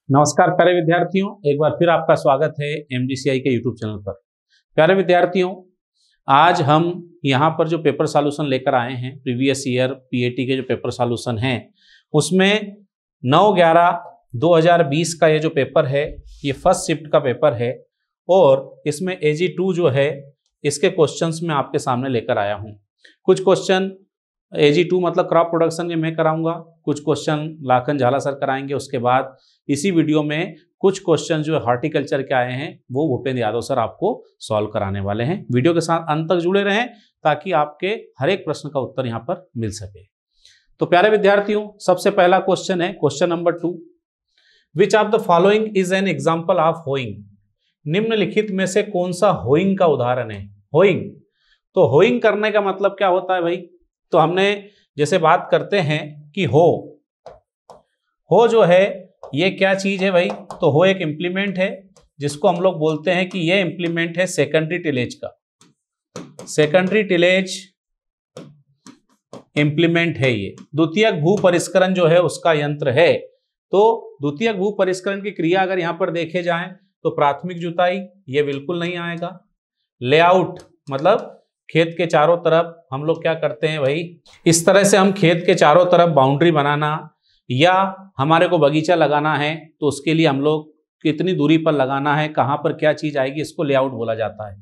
नमस्कार प्यारे विद्यार्थियों, एक बार फिर आपका स्वागत है MGCI के यूट्यूब चैनल पर। प्यारे विद्यार्थियों, आज हम यहाँ पर जो पेपर सॉल्यूशन लेकर आए हैं, प्रीवियस ईयर PAT के जो पेपर सॉल्यूशन हैं, उसमें 9/11/2020 का ये जो पेपर है, ये फर्स्ट शिफ्ट का पेपर है और इसमें AG2 जो है, इसके क्वेश्चंस मैं आपके सामने लेकर आया हूँ। कुछ क्वेश्चन AG2 मतलब क्रॉप प्रोडक्शन के मैं कराऊंगा, कुछ क्वेश्चन लाखन झाला सर कराएंगे। उसके बाद इसी वीडियो में कुछ क्वेश्चन जो हॉर्टिकल्चर के आए हैं वो भूपेंद्र यादव सर आपको सॉल्व कराने वाले हैं। वीडियो के साथ अंत तक जुड़े रहें ताकि आपके हर एक प्रश्न का उत्तर यहाँ पर मिल सके। तो प्यारे विद्यार्थियों, सबसे पहला क्वेश्चन है question number 2। Which of the following is an example of hoeing? निम्नलिखित में से कौन सा होइंग का उदाहरण है? होइंग, तो होइंग करने का मतलब क्या होता है भाई? तो हमने जैसे बात करते हैं कि हो जो है ये क्या चीज है भाई? तो हो एक इंप्लीमेंट है जिसको हम लोग बोलते हैं कि ये इंप्लीमेंट है सेकेंडरी टिलेज का। सेकेंडरी टिलेज इंप्लीमेंट है ये। द्वितीयक भू परिष्करण जो है उसका यंत्र है। तो द्वितीयक भू परिष्करण की क्रिया अगर यहां पर देखे जाएं तो प्राथमिक जुताई ये बिल्कुल नहीं आएगा। लेआउट मतलब खेत के चारों तरफ हम लोग क्या करते हैं भाई, इस तरह से हम खेत के चारों तरफ बाउंड्री बनाना, या हमारे को बगीचा लगाना है तो उसके लिए हम लोग कितनी दूरी पर लगाना है, कहाँ पर क्या चीज आएगी, इसको लेआउट बोला जाता है।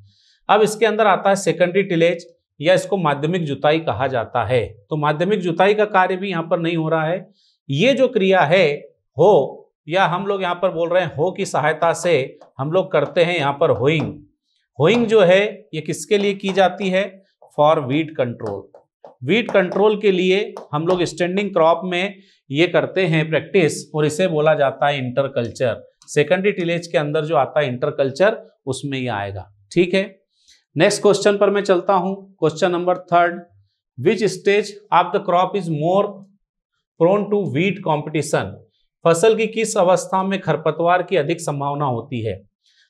अब इसके अंदर आता है सेकेंडरी टिलेज या इसको माध्यमिक जुताई कहा जाता है। तो माध्यमिक जुताई का कार्य भी यहाँ पर नहीं हो रहा है। ये जो क्रिया है हो, या हम लोग यहाँ पर बोल रहे हैं हो की सहायता से हम लोग करते हैं यहाँ पर होइंग। होइंग जो है ये किसके लिए की जाती है? For weed control. Weed control के लिए हम लोग स्टैंडिंग क्रॉप में ये करते हैं प्रैक्टिस, और इसे बोला जाता है इंटरकल्चर। सेकेंडरी टिलेज के अंदर जो आता है इंटरकल्चर, उसमें ये आएगा। ठीक है, नेक्स्ट क्वेश्चन पर मैं चलता हूं। Question number 3। Which stage of the crop is more prone to weed competition? फसल की किस अवस्था में खरपतवार की अधिक संभावना होती है?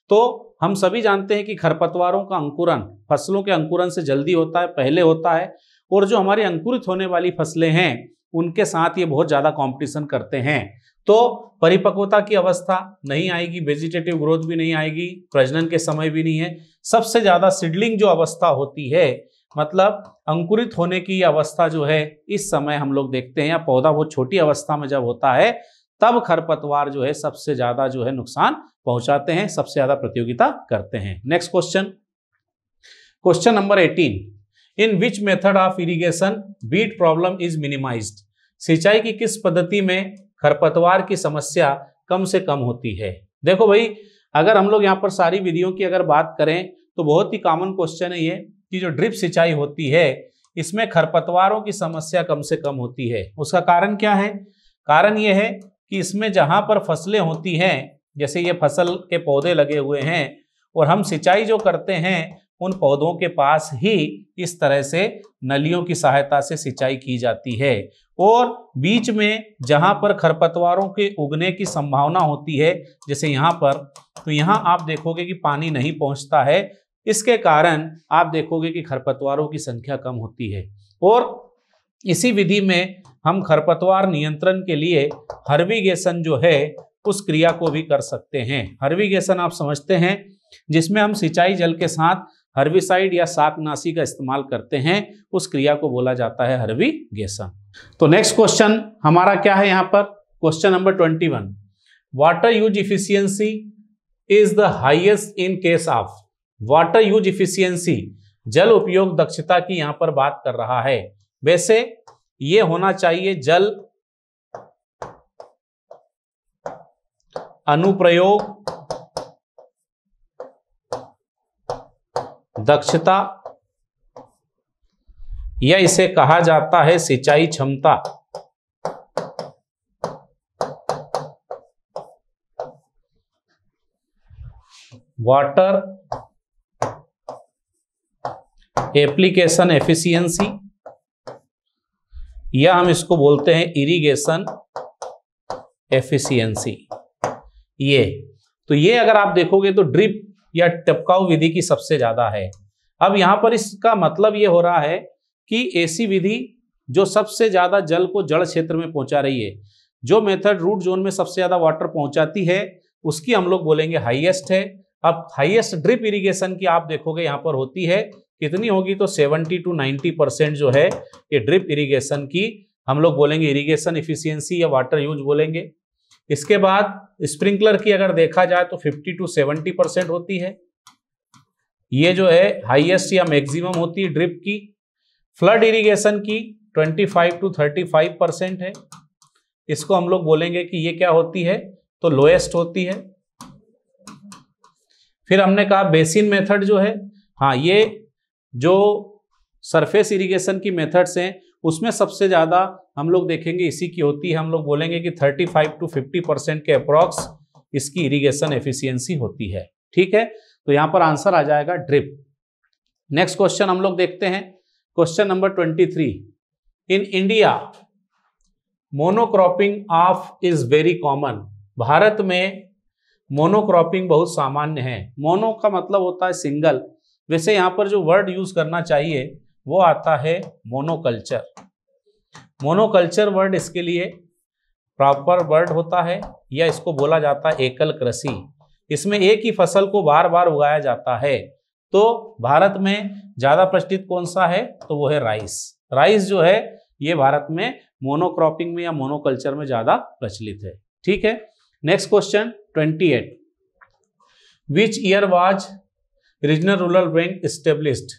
तो हम सभी जानते हैं कि खरपतवारों का अंकुरन फसलों के अंकुरन से जल्दी होता है, पहले होता है, और जो हमारी अंकुरित होने वाली फसलें हैं उनके साथ ये बहुत ज्यादा कंपटीशन करते हैं। तो परिपक्वता की अवस्था नहीं आएगी, वेजिटेटिव ग्रोथ भी नहीं आएगी, प्रजनन के समय भी नहीं है। सबसे ज्यादा सीडलिंग जो अवस्था होती है, मतलब अंकुरित होने की अवस्था जो है, इस समय हम लोग देखते हैं, या पौधा बहुत छोटी अवस्था में जब होता है तब खरपतवार जो है सबसे ज्यादा जो है नुकसान पहुंचाते हैं, सबसे ज्यादा प्रतियोगिता करते हैं। Next question, question number 18। In which method of irrigation weed problem is minimised? सिंचाई की किस पद्धति में खरपतवार की समस्या कम से कम होती है? देखो भाई, अगर हम लोग यहाँ पर सारी विधियों की अगर बात करें तो बहुत ही कॉमन क्वेश्चन है ये कि जो ड्रिप सिंचाई होती है इसमें खरपतवारों की समस्या कम से कम होती है। उसका कारण क्या है? कारण ये है कि इसमें जहां पर फसलें होती हैं, जैसे ये फसल के पौधे लगे हुए हैं, और हम सिंचाई जो करते हैं उन पौधों के पास ही इस तरह से नलियों की सहायता से सिंचाई की जाती है, और बीच में जहां पर खरपतवारों के उगने की संभावना होती है, जैसे यहाँ पर, तो यहाँ आप देखोगे कि पानी नहीं पहुंचता है। इसके कारण आप देखोगे कि खरपतवारों की संख्या कम होती है। और इसी विधि में हम खरपतवार नियंत्रण के लिए हर्बिगेशन जो है उस क्रिया को भी कर सकते हैं। हर्बिगेशन आप समझते हैं, जिसमें हम सिंचाई जल के साथ हर्बिसाइड या शाकनाशी का इस्तेमाल करते हैं, उस क्रिया को बोला जाता है हर्बिगेशन। तो नेक्स्ट क्वेश्चन हमारा क्या है यहाँ पर? Question number 21। Water use efficiency is the highest in case of? Water use efficiency, जल उपयोग दक्षता की यहाँ पर बात कर रहा है। वैसे ये होना चाहिए जल अनुप्रयोग दक्षता, या इसे कहा जाता है सिंचाई क्षमता। वाटर एप्लीकेशन एफिशिएंसी, या हम इसको बोलते हैं इरिगेशन एफिशिएंसी। ये अगर आप देखोगे तो ड्रिप या टपकाऊ विधि की सबसे ज्यादा है। अब यहां पर इसका मतलब ये हो रहा है कि ऐसी विधि जो सबसे ज्यादा जल को जड़ क्षेत्र में पहुंचा रही है, जो मेथड रूट जोन में सबसे ज्यादा वाटर पहुंचाती है उसकी हम लोग बोलेंगे हाईएस्ट है। अब हाईएस्ट ड्रिप इरिगेशन की आप देखोगे यहां पर होती है, कितनी होगी तो 70 to 90% जो है ये ड्रिप इरिगेशन की हम लोग बोलेंगे इरिगेशन इफिशियंसी या वाटर यूज बोलेंगे। इसके बाद स्प्रिंकलर की अगर देखा जाए तो 50 to 70% होती है, ये जो है हाईएस्ट या मैक्सिमम होती है ड्रिप की। फ्लड इरिगेशन की 25 to 35% है, इसको हम लोग बोलेंगे कि ये क्या होती है तो लोएस्ट होती है। फिर हमने कहा बेसिन मेथड जो है, हाँ ये जो सरफेस इरिगेशन की मेथड्स हैं उसमें सबसे ज्यादा हम लोग देखेंगे इसी की होती है, हम लोग बोलेंगे कि 35 to 50% के अप्रॉक्स इसकी इरिगेशन एफिशिएंसी होती है। ठीक है, तो यहां पर आंसर आ जाएगा ड्रिप। नेक्स्ट क्वेश्चन हम लोग देखते हैं, question number 23। In India monocropping of is very common. Bharat में मोनोक्रॉपिंग बहुत सामान्य है। मोनो का मतलब होता है सिंगल, वैसे यहां पर जो वर्ड यूज करना चाहिए वो आता है मोनोकल्चर। मोनोकल्चर वर्ड इसके लिए प्रॉपर वर्ड होता है, या इसको बोला जाता है एकल कृषि। इसमें एक ही फसल को बार बार उगाया जाता है। तो भारत में ज्यादा प्रचलित कौन सा है तो वो है राइस। राइस जो है ये भारत में मोनोक्रॉपिंग में या मोनोकल्चर में ज्यादा प्रचलित है। ठीक है, next question 28। Which year was regional rural bank established.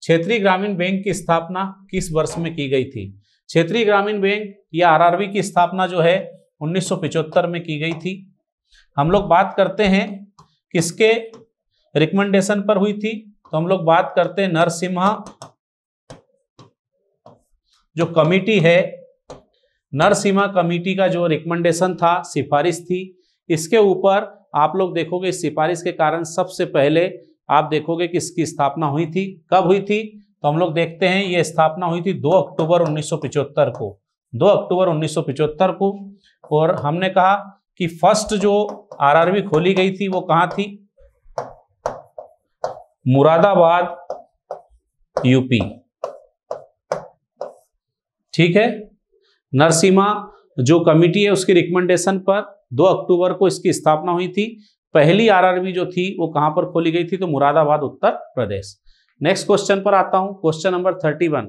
क्षेत्रीय ग्रामीण बैंक की स्थापना किस वर्ष में की गई थी। क्षेत्रीय ग्रामीण बैंक या आरआरबी की स्थापना जो है 1975 में की गई थी। हम लोग बात करते हैं किसके रिकमेंडेशन पर हुई थी, तो हम लोग बात करते हैं नरसिम्हा जो कमिटी है, नरसिम्हा कमिटी का जो रिकमेंडेशन था, सिफारिश थी, इसके ऊपर आप लोग देखोगे इस सिफारिश के कारण सबसे पहले आप देखोगे कि इसकी स्थापना हुई थी। कब हुई थी तो हम लोग देखते हैं ये स्थापना हुई थी 2 अक्टूबर 1975 को, 2 अक्टूबर 1975 को। और हमने कहा कि फर्स्ट जो आरआरबी खोली गई थी वो कहां थी, मुरादाबाद यूपी। ठीक है, नरसिम्हा जो कमिटी है उसकी रिकमेंडेशन पर 2 अक्टूबर को इसकी स्थापना हुई थी। पहली आरआरबी जो थी वो कहां पर खोली गई थी तो मुरादाबाद उत्तर प्रदेश। नेक्स्ट क्वेश्चन पर आता हूं, question number 31।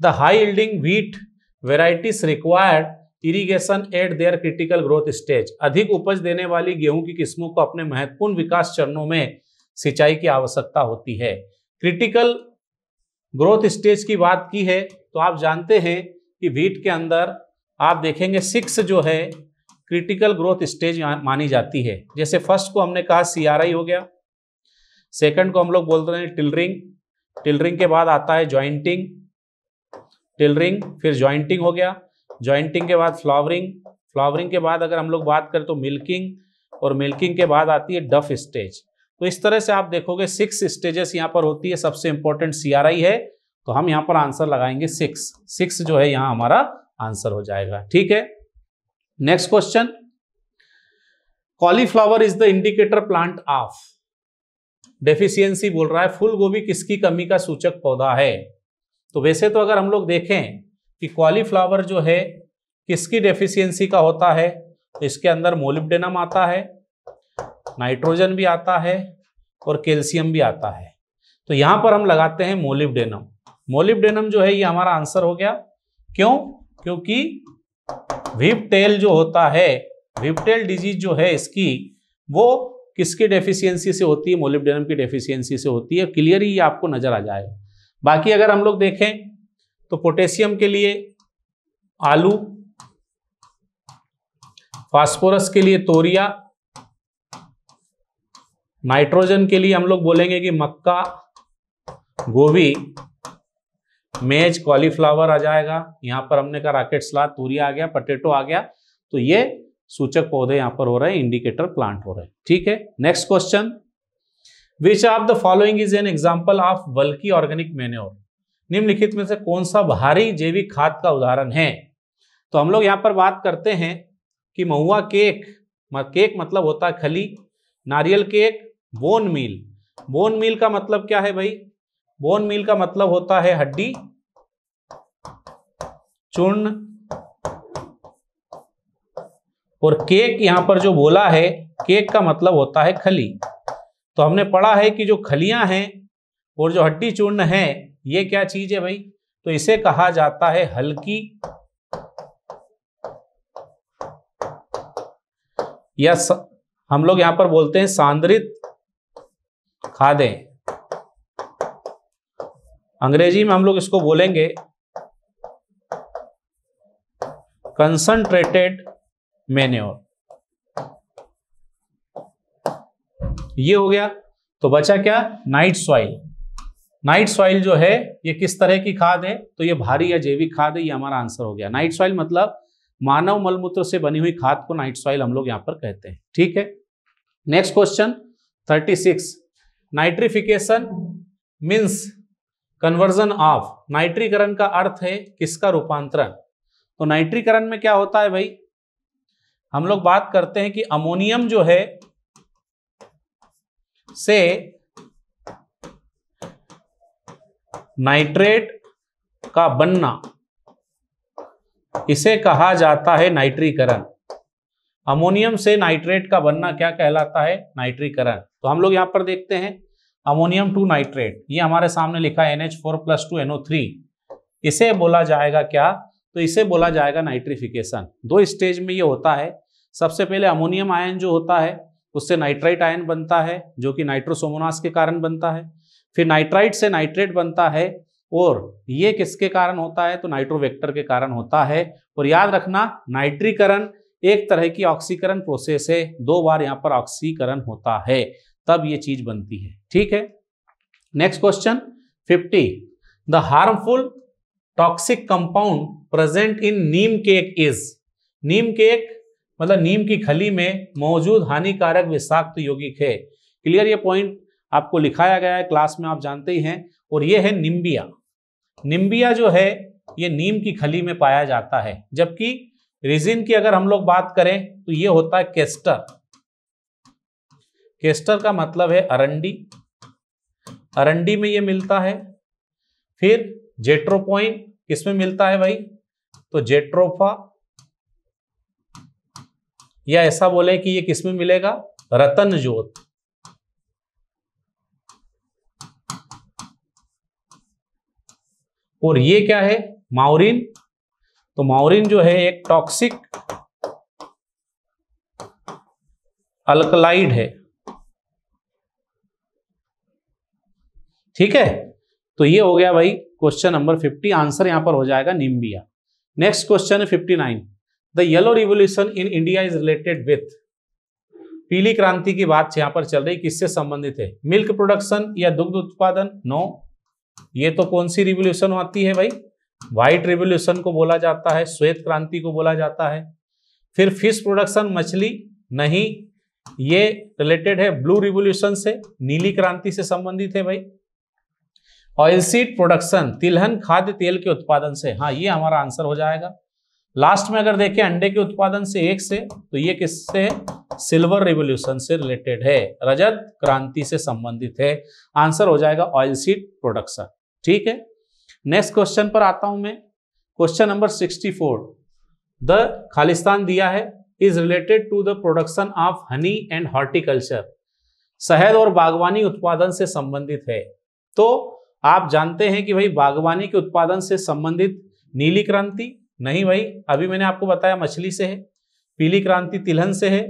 The high yielding wheat varieties required irrigation eight there critical growth stage. अधिक उपज देने वाली गेहूं की किस्मों को अपने महत्वपूर्ण विकास चरणों में सिंचाई की आवश्यकता होती है। क्रिटिकल ग्रोथ स्टेज की बात की है तो आप जानते हैं कि व्हीट के अंदर आप देखेंगे 6 जो है क्रिटिकल ग्रोथ स्टेज मानी जाती है। जैसे फर्स्ट को हमने कहा CRI हो गया, सेकंड को हम लोग बोल रहे हैं टिलरिंग, टिलरिंग के बाद आता है जॉइंटिंग, टिलरिंग फिर जॉइंटिंग हो गया, जॉइंटिंग के बाद फ्लावरिंग, फ्लावरिंग के बाद अगर हम लोग बात करें तो मिल्किंग, और मिल्किंग के बाद आती है डफ स्टेज। तो इस तरह से आप देखोगे 6 स्टेजेस यहाँ पर होती है। सबसे इंपॉर्टेंट CRI है तो हम यहाँ पर आंसर लगाएंगे 6 जो है यहाँ हमारा आंसर हो जाएगा। ठीक है, next question, cauliflower is the indicator plant of. Deficiency बोल रहा है फूल गोभी किसकी कमी का सूचक पौधा है। तो वैसे तो अगर हम लोग देखें कि कॉलीफ्लावर जो है किसकी डेफिशिएंसी का होता है तो इसके अंदर मोलिब्डेनम आता है, नाइट्रोजन भी आता है और कैल्शियम भी आता है। तो यहां पर हम लगाते हैं मोलिब्डेनम। मोलिब्डेनम जो है ये हमारा आंसर हो गया। क्यों, क्योंकि व्हिपटेल जो होता है, व्हिपटेल डिजीज जो है इसकी वो किसकी डेफिशिएंसी से होती है, मोलिब्डेनम की डेफिशिएंसी से होती है। क्लियर ही आपको नजर आ जाएगा। बाकी अगर हम लोग देखें तो पोटेशियम के लिए आलू, फास्फोरस के लिए तोरिया, नाइट्रोजन के लिए हम लोग बोलेंगे कि मक्का, गोभी, मेज, कॉलीफ्लावर आ जाएगा। यहां पर हमने कहा रॉकेट सलाद, तूरिया आ गया, पटेटो आ गया। तो ये सूचक पौधे यहां पर हो रहे हैं, इंडिकेटर प्लांट हो रहे हैं। ठीक है, next question, which of the following is an example of bulky organic manure. निम्नलिखित में से कौन सा भारी जैविक खाद का उदाहरण है। तो हम लोग यहां पर बात करते हैं कि महुआ केक, केक मतलब होता है खली, नारियल cake, bone meal. Bone meal का मतलब क्या है भाई, बोन मील का मतलब होता है हड्डी, चूर्ण, और केक यहां पर जो बोला है, केक का मतलब होता है खली। तो हमने पढ़ा है कि जो खलियां हैं और जो हड्डी चूर्ण है, ये क्या चीज है भाई? तो इसे कहा जाता है हल्की या हम लोग यहां पर बोलते हैं सांद्रित खादें। अंग्रेजी में हम लोग इसको बोलेंगे कंसंट्रेटेड मैन्योर। ये हो गया। तो बचा क्या? Night soil. नाइट सॉइल जो है ये किस तरह की खाद है? तो ये भारी या जैविक खाद है। ये हमारा आंसर हो गया। नाइट सॉइल मतलब मानव मलमूत्र से बनी हुई खाद को नाइट सॉइल हम लोग यहां पर कहते हैं। ठीक है। Next question 36। Nitrification means conversion of. नाइट्रीकरण का अर्थ है किसका रूपांतरण? तो नाइट्रीकरण में क्या होता है भाई? हम लोग बात करते हैं कि अमोनियम जो है से नाइट्रेट का बनना, इसे कहा जाता है नाइट्रीकरण। अमोनियम से नाइट्रेट का बनना क्या कहलाता है? नाइट्रीकरण। तो हम लोग यहां पर देखते हैं अमोनियम 2 नाइट्रेट, ये हमारे सामने लिखा है NH4+2 NO3। इसे बोला जाएगा क्या? तो इसे बोला जाएगा नाइट्रिफिकेशन। 2 स्टेज में ये होता है। सबसे पहले अमोनियम आयन जो होता है उससे नाइट्राइट आयन बनता है, जो कि नाइट्रोसोमोनास के कारण बनता है। फिर नाइट्राइट से नाइट्रेट बनता है, और ये किसके कारण होता है? तो नाइट्रोवेक्टर के कारण होता है। और याद रखना, नाइट्रीकरण एक तरह की ऑक्सीकरण प्रोसेस है। 2 बार यहां पर ऑक्सीकरण होता है, तब ये चीज बनती है। ठीक है। Next question 50। The harmful toxic compound present in Neem cake is. Neem cake मतलब नीम की खली में मौजूद हानिकारक विषाक्त यौगिक है। क्लियर? ये पॉइंट आपको लिखाया गया है क्लास में, आप जानते ही हैं। और ये है निम्बिया। निम्बिया जो है ये नीम की खली में पाया जाता है। जबकि रेजिन की अगर हम लोग बात करें तो ये होता है केस्टर। केस्टर का मतलब है अरंडी। अरंडी में ये मिलता है। फिर जेट्रोपोइन किसमें मिलता है भाई? तो जेट्रोफा, या ऐसा बोले कि ये किसमें मिलेगा? रतन जोत। और ये क्या है? माउरिन। तो माउरिन जो है एक टॉक्सिक अल्कलाइड है। ठीक है। तो ये हो गया भाई क्वेश्चन नंबर 50। आंसर यहां पर हो जाएगा निम्बिया। नेक्स्ट क्वेश्चन है 59। The yellow revolution in India is related with. पीली क्रांति की बात यहां पर चल रही, किससे संबंधित है? मिल्क प्रोडक्शन या दुग्ध उत्पादन? नो। ये तो कौन सी रिवोल्यूशन आती है भाई? व्हाइट रिवोल्यूशन को बोला जाता है, श्वेत क्रांति को बोला जाता है। फिर फिश प्रोडक्शन, मछली? नहीं, ये रिलेटेड है ब्लू रिवोल्यूशन से, नीली क्रांति से संबंधित है भाई। ऑयल सीड प्रोडक्शन, तिलहन खाद्य तेल के उत्पादन से। हाँ, ये हमारा आंसर हो जाएगा। लास्ट में अगर देखें अंडे के उत्पादन से, एक से, तो ये किससे है? सिल्वर रिवोल्यूशन से रिलेटेड है, रजत क्रांति से संबंधित है। आंसर हो जाएगा ऑयल सीड प्रोडक्शन। ठीक है। नेक्स्ट क्वेश्चन पर आता हूं मैं। Question number 64। द खालिस्तान दिया है is related to the production of honey and horticulture. शहद और बागवानी उत्पादन से संबंधित है। तो आप जानते हैं कि भाई बागवानी के उत्पादन से संबंधित नीली क्रांति? नहीं भाई, अभी मैंने आपको बताया मछली से है। पीली क्रांति तिलहन से है।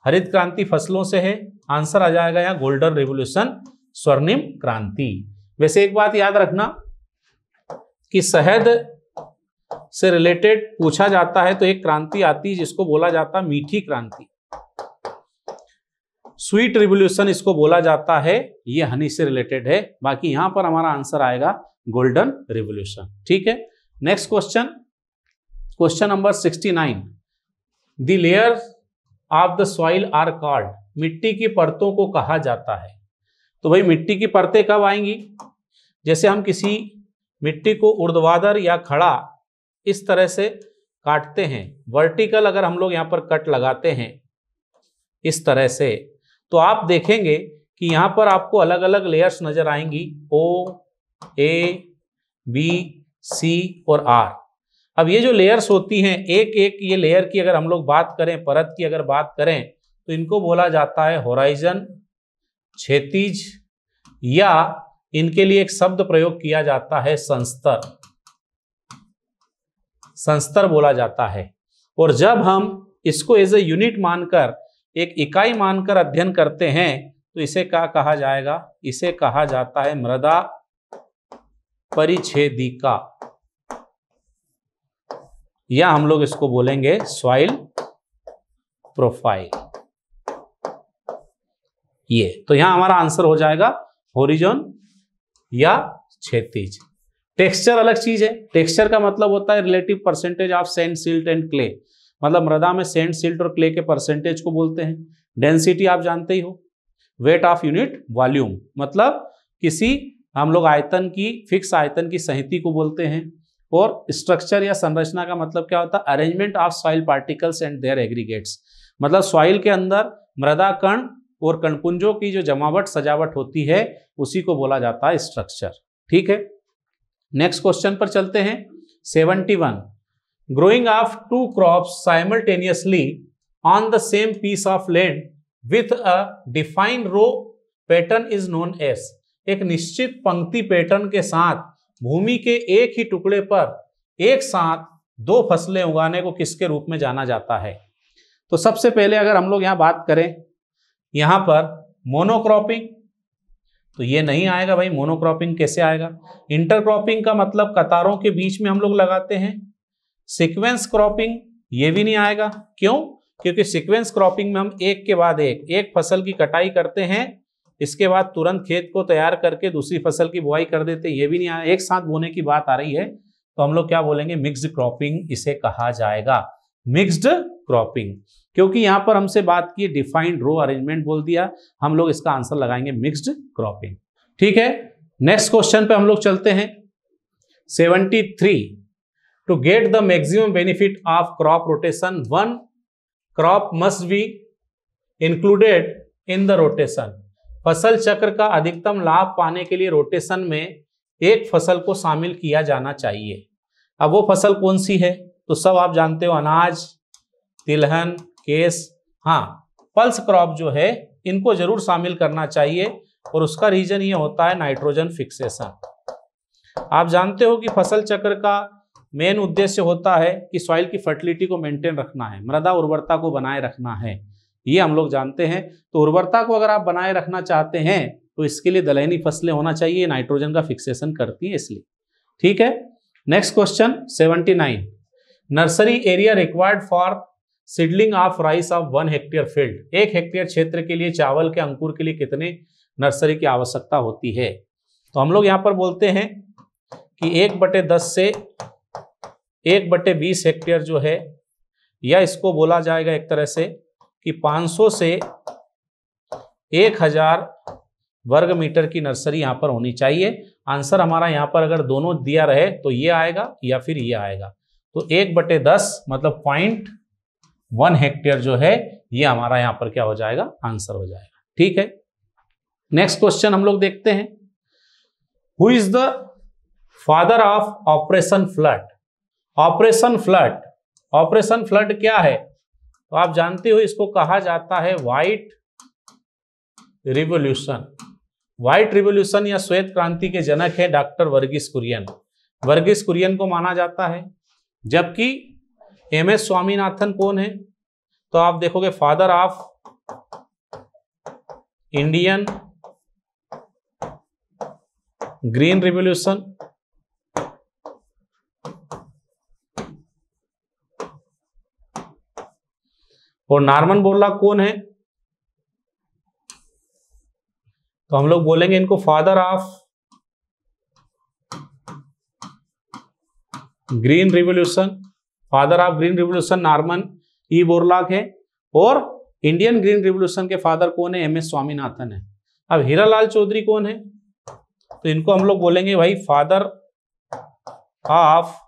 हरित क्रांति फसलों से है। आंसर आ जाएगा यहाँ गोल्डन रिवोल्यूशन, स्वर्णिम क्रांति। वैसे एक बात याद रखना कि शहद से रिलेटेड पूछा जाता है तो एक क्रांति आती है जिसको बोला जाता है मीठी क्रांति, स्वीट रिवोल्यूशन इसको बोला जाता है। ये हनी से रिलेटेड है। बाकी यहां पर हमारा आंसर आएगा गोल्डन रिवोल्यूशन। ठीक है। Next question, question number 69। The layer of the soil are called. मिट्टी की परतों को कहा जाता है। तो भाई मिट्टी की परतें कब आएंगी? जैसे हम किसी मिट्टी को ऊर्ध्वाधर या खड़ा इस तरह से काटते हैं, वर्टिकल अगर हम लोग यहां पर कट लगाते हैं इस तरह से, तो आप देखेंगे कि यहां पर आपको अलग अलग लेयर्स नजर आएंगी, O, A, B, C और R। अब ये जो लेयर्स होती हैं, एक एक ये लेयर की अगर हम लोग बात करें, परत की अगर बात करें, तो इनको बोला जाता है होराइजन, क्षैतिज, या इनके लिए एक शब्द प्रयोग किया जाता है संस्तर, संस्तर बोला जाता है। और जब हम इसको एज ए यूनिट मानकर, एक इकाई मानकर अध्ययन करते हैं, तो इसे क्या कहा जाएगा? इसे कहा जाता है मृदा परिच्छेदिका, या हम लोग इसको बोलेंगे सॉइल प्रोफाइल। ये तो यहां हमारा आंसर हो जाएगा होरिजोन या क्षैतिज। टेक्सचर अलग चीज है। टेक्सचर का मतलब होता है relative percentage of sand, silt and clay, मतलब मृदा में सैंड, सिल्ट और क्ले के परसेंटेज को बोलते हैं। डेंसिटी आप जानते ही हो, वेट ऑफ यूनिट वॉल्यूम, मतलब किसी हम लोग आयतन की, फिक्स आयतन की सहिति को बोलते हैं। और स्ट्रक्चर या संरचना का मतलब क्या होता है? Arrangement of soil particles and their aggregates, मतलब सॉइल के अंदर मृदा कण और कणपुंजों की जो जमावट सजावट होती है, उसी को बोला जाता है स्ट्रक्चर। ठीक है, नेक्स्ट क्वेश्चन पर चलते हैं। 71, growing of two crops simultaneously on the same piece of land with a defined row pattern is known as, एक निश्चित पंक्ति पैटर्न के साथ भूमि के एक ही टुकड़े पर एक साथ दो फसलें उगाने को किसके रूप में जाना जाता है? तो सबसे पहले अगर हम लोग यहां बात करें, यहां पर मोनोक्रॉपिंग, तो ये नहीं आएगा भाई। मोनोक्रॉपिंग कैसे आएगा? इंटरक्रॉपिंग का मतलब कतारों के बीच में हम लोग लगाते हैं। सीक्वेंस क्रॉपिंग, ये भी नहीं आएगा। क्यों? क्योंकि सीक्वेंस क्रॉपिंग में हम एक के बाद एक फसल की कटाई करते हैं, इसके बाद तुरंत खेत को तैयार करके दूसरी फसल की बुआई कर देते हैं, ये भी नहीं आया। एक साथ बोने की बात आ रही है, तो हम लोग क्या बोलेंगे? मिक्स्ड क्रॉपिंग इसे कहा जाएगा, मिक्स्ड क्रॉपिंग। क्योंकि यहां पर हमसे बात की डिफाइंड रो अरेंजमेंट बोल दिया, हम लोग इसका आंसर लगाएंगे मिक्स्ड क्रॉपिंग। ठीक है, नेक्स्ट क्वेश्चन पे हम लोग चलते हैं। 73, to get the maximum benefit of crop rotation, one crop must be included in the rotation, फसल चक्र का अधिकतम लाभ पाने के लिए रोटेशन में एक फसल को शामिल किया जाना चाहिए। अब वो फसल कौन सी है? तो सब आप जानते हो, अनाज, तिलहन, केस। हाँ, पल्स क्रॉप जो है इनको जरूर शामिल करना चाहिए, और उसका रीजन ये होता है नाइट्रोजन फिक्सेशन। आप जानते हो कि फसल चक्र का मेन उद्देश्य होता है कि सॉइल की फर्टिलिटी को मेंटेन रखना है, मृदा उर्वरता को बनाए रखना है, ये हम लोग जानते हैं। तो उर्वरता को अगर आप बनाए रखना चाहते हैं, तो इसके लिए दलहनी फसलें होना चाहिए, नाइट्रोजन का फिक्सेशन करती है इसलिए। ठीक है, next question 79, nursery area required for seedling of rice of 1 hectare field, 1 hectare क्षेत्र के लिए चावल के अंकुर के लिए कितने नर्सरी की आवश्यकता होती है? तो हम लोग यहां पर बोलते हैं कि 1/10 से 1/20 हेक्टेयर जो है, या इसको बोला जाएगा एक तरह से कि 500 से 1000 वर्ग मीटर की नर्सरी यहां पर होनी चाहिए। आंसर हमारा यहां पर अगर दोनों दिया रहे तो ये आएगा या फिर ये आएगा। तो 1/10 मतलब 0.1 हेक्टेयर जो है, ये हमारा यहां पर क्या हो जाएगा? आंसर हो जाएगा। ठीक है, नेक्स्ट क्वेश्चन हम लोग देखते हैं। Who is the father of operation flood? Operation flood, operation flood क्या है? तो आप जानते हो इसको कहा जाता है व्हाइट रिवॉल्यूशन। व्हाइट रिवॉल्यूशन या श्वेत क्रांति के जनक है डॉक्टर वर्गीस कुरियन। वर्गीस कुरियन को माना जाता है, जबकि एमएस स्वामीनाथन कौन है? तो आप देखोगे father of Indian green revolution. और नॉर्मन बोरलॉग कौन है? तो हम लोग बोलेंगे इनको father of green revolution. Father of green revolution Norman E Borlaug है, और इंडियन ग्रीन रिवॉल्यूशन के फादर कौन है? एमएस स्वामीनाथन है। अब हीरालाल चौधरी कौन है? तो इनको हम लोग बोलेंगे भाई father of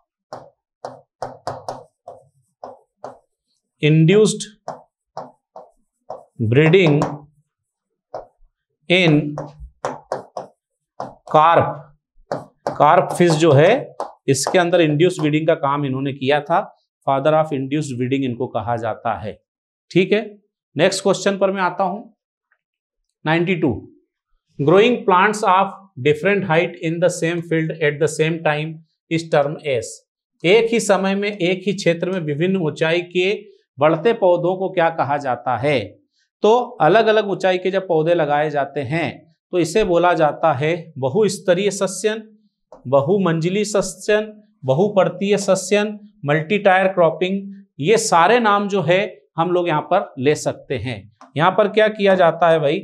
induced breeding in carp. Carp fish जो है इसके अंदर इंड्यूस्ड ब्रीडिंग का काम इन्होंने किया था, फादर ऑफ इंड्यूस्ड ब्रीडिंग इनको कहा जाता है। ठीक है, नेक्स्ट क्वेश्चन पर मैं आता हूं। 92, growing plants of different height in the same field at the same time इस टर्म एस। एक ही समय में एक ही क्षेत्र में विभिन्न ऊंचाई के बढ़ते पौधों को क्या कहा जाता है? तो अलग अलग ऊंचाई के जब पौधे लगाए जाते हैं तो इसे बोला जाता है बहुस्तरीय सस्यन, बहुमंजिली सस्यन, बहुपर्तीय सस्यन, मल्टी टायर क्रॉपिंग। ये सारे नाम जो है हम लोग यहाँ पर ले सकते हैं। यहाँ पर क्या किया जाता है भाई,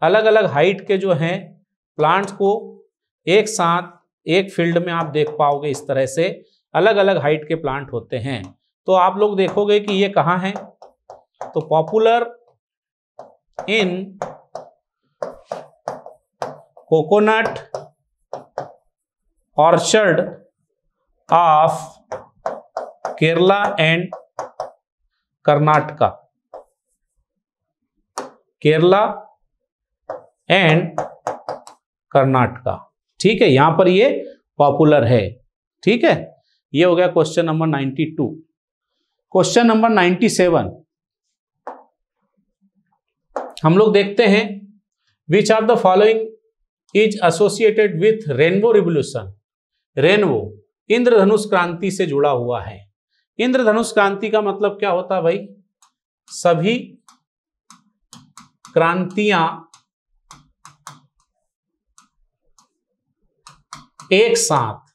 अलग अलग हाइट के जो हैं प्लांट्स को एक साथ एक फील्ड में आप देख पाओगे, इस तरह से अलग अलग हाइट के प्लांट होते हैं। तो आप लोग देखोगे कि ये कहाँ है, तो popular in coconut orchard of Kerala and Karnataka, Kerala and Karnataka. ठीक है, यहां पर ये पॉपुलर है। ठीक है, ये हो गया क्वेश्चन नंबर 92। क्वेश्चन नंबर 97 हम लोग देखते हैं, which of the following is associated with rainbow revolution. Rainbow इंद्रधनुष क्रांति से जुड़ा हुआ है। इंद्रधनुष क्रांति का मतलब क्या होता है भाई, सभी क्रांतियां एक साथ,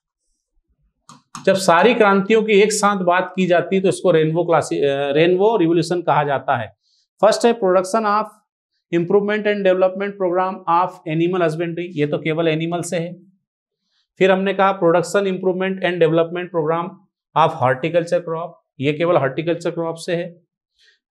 जब सारी क्रांतियों की एक साथ बात की जाती है तो इसको रेनबो रिवोल्यूशन कहा जाता है। फर्स्ट है production of improvement and development programme of animal husbandry, ये तो केवल एनिमल से है। फिर हमने कहा production improvement and development programme of horticulture crop, ये केवल हॉर्टिकल्चर क्रॉप से है।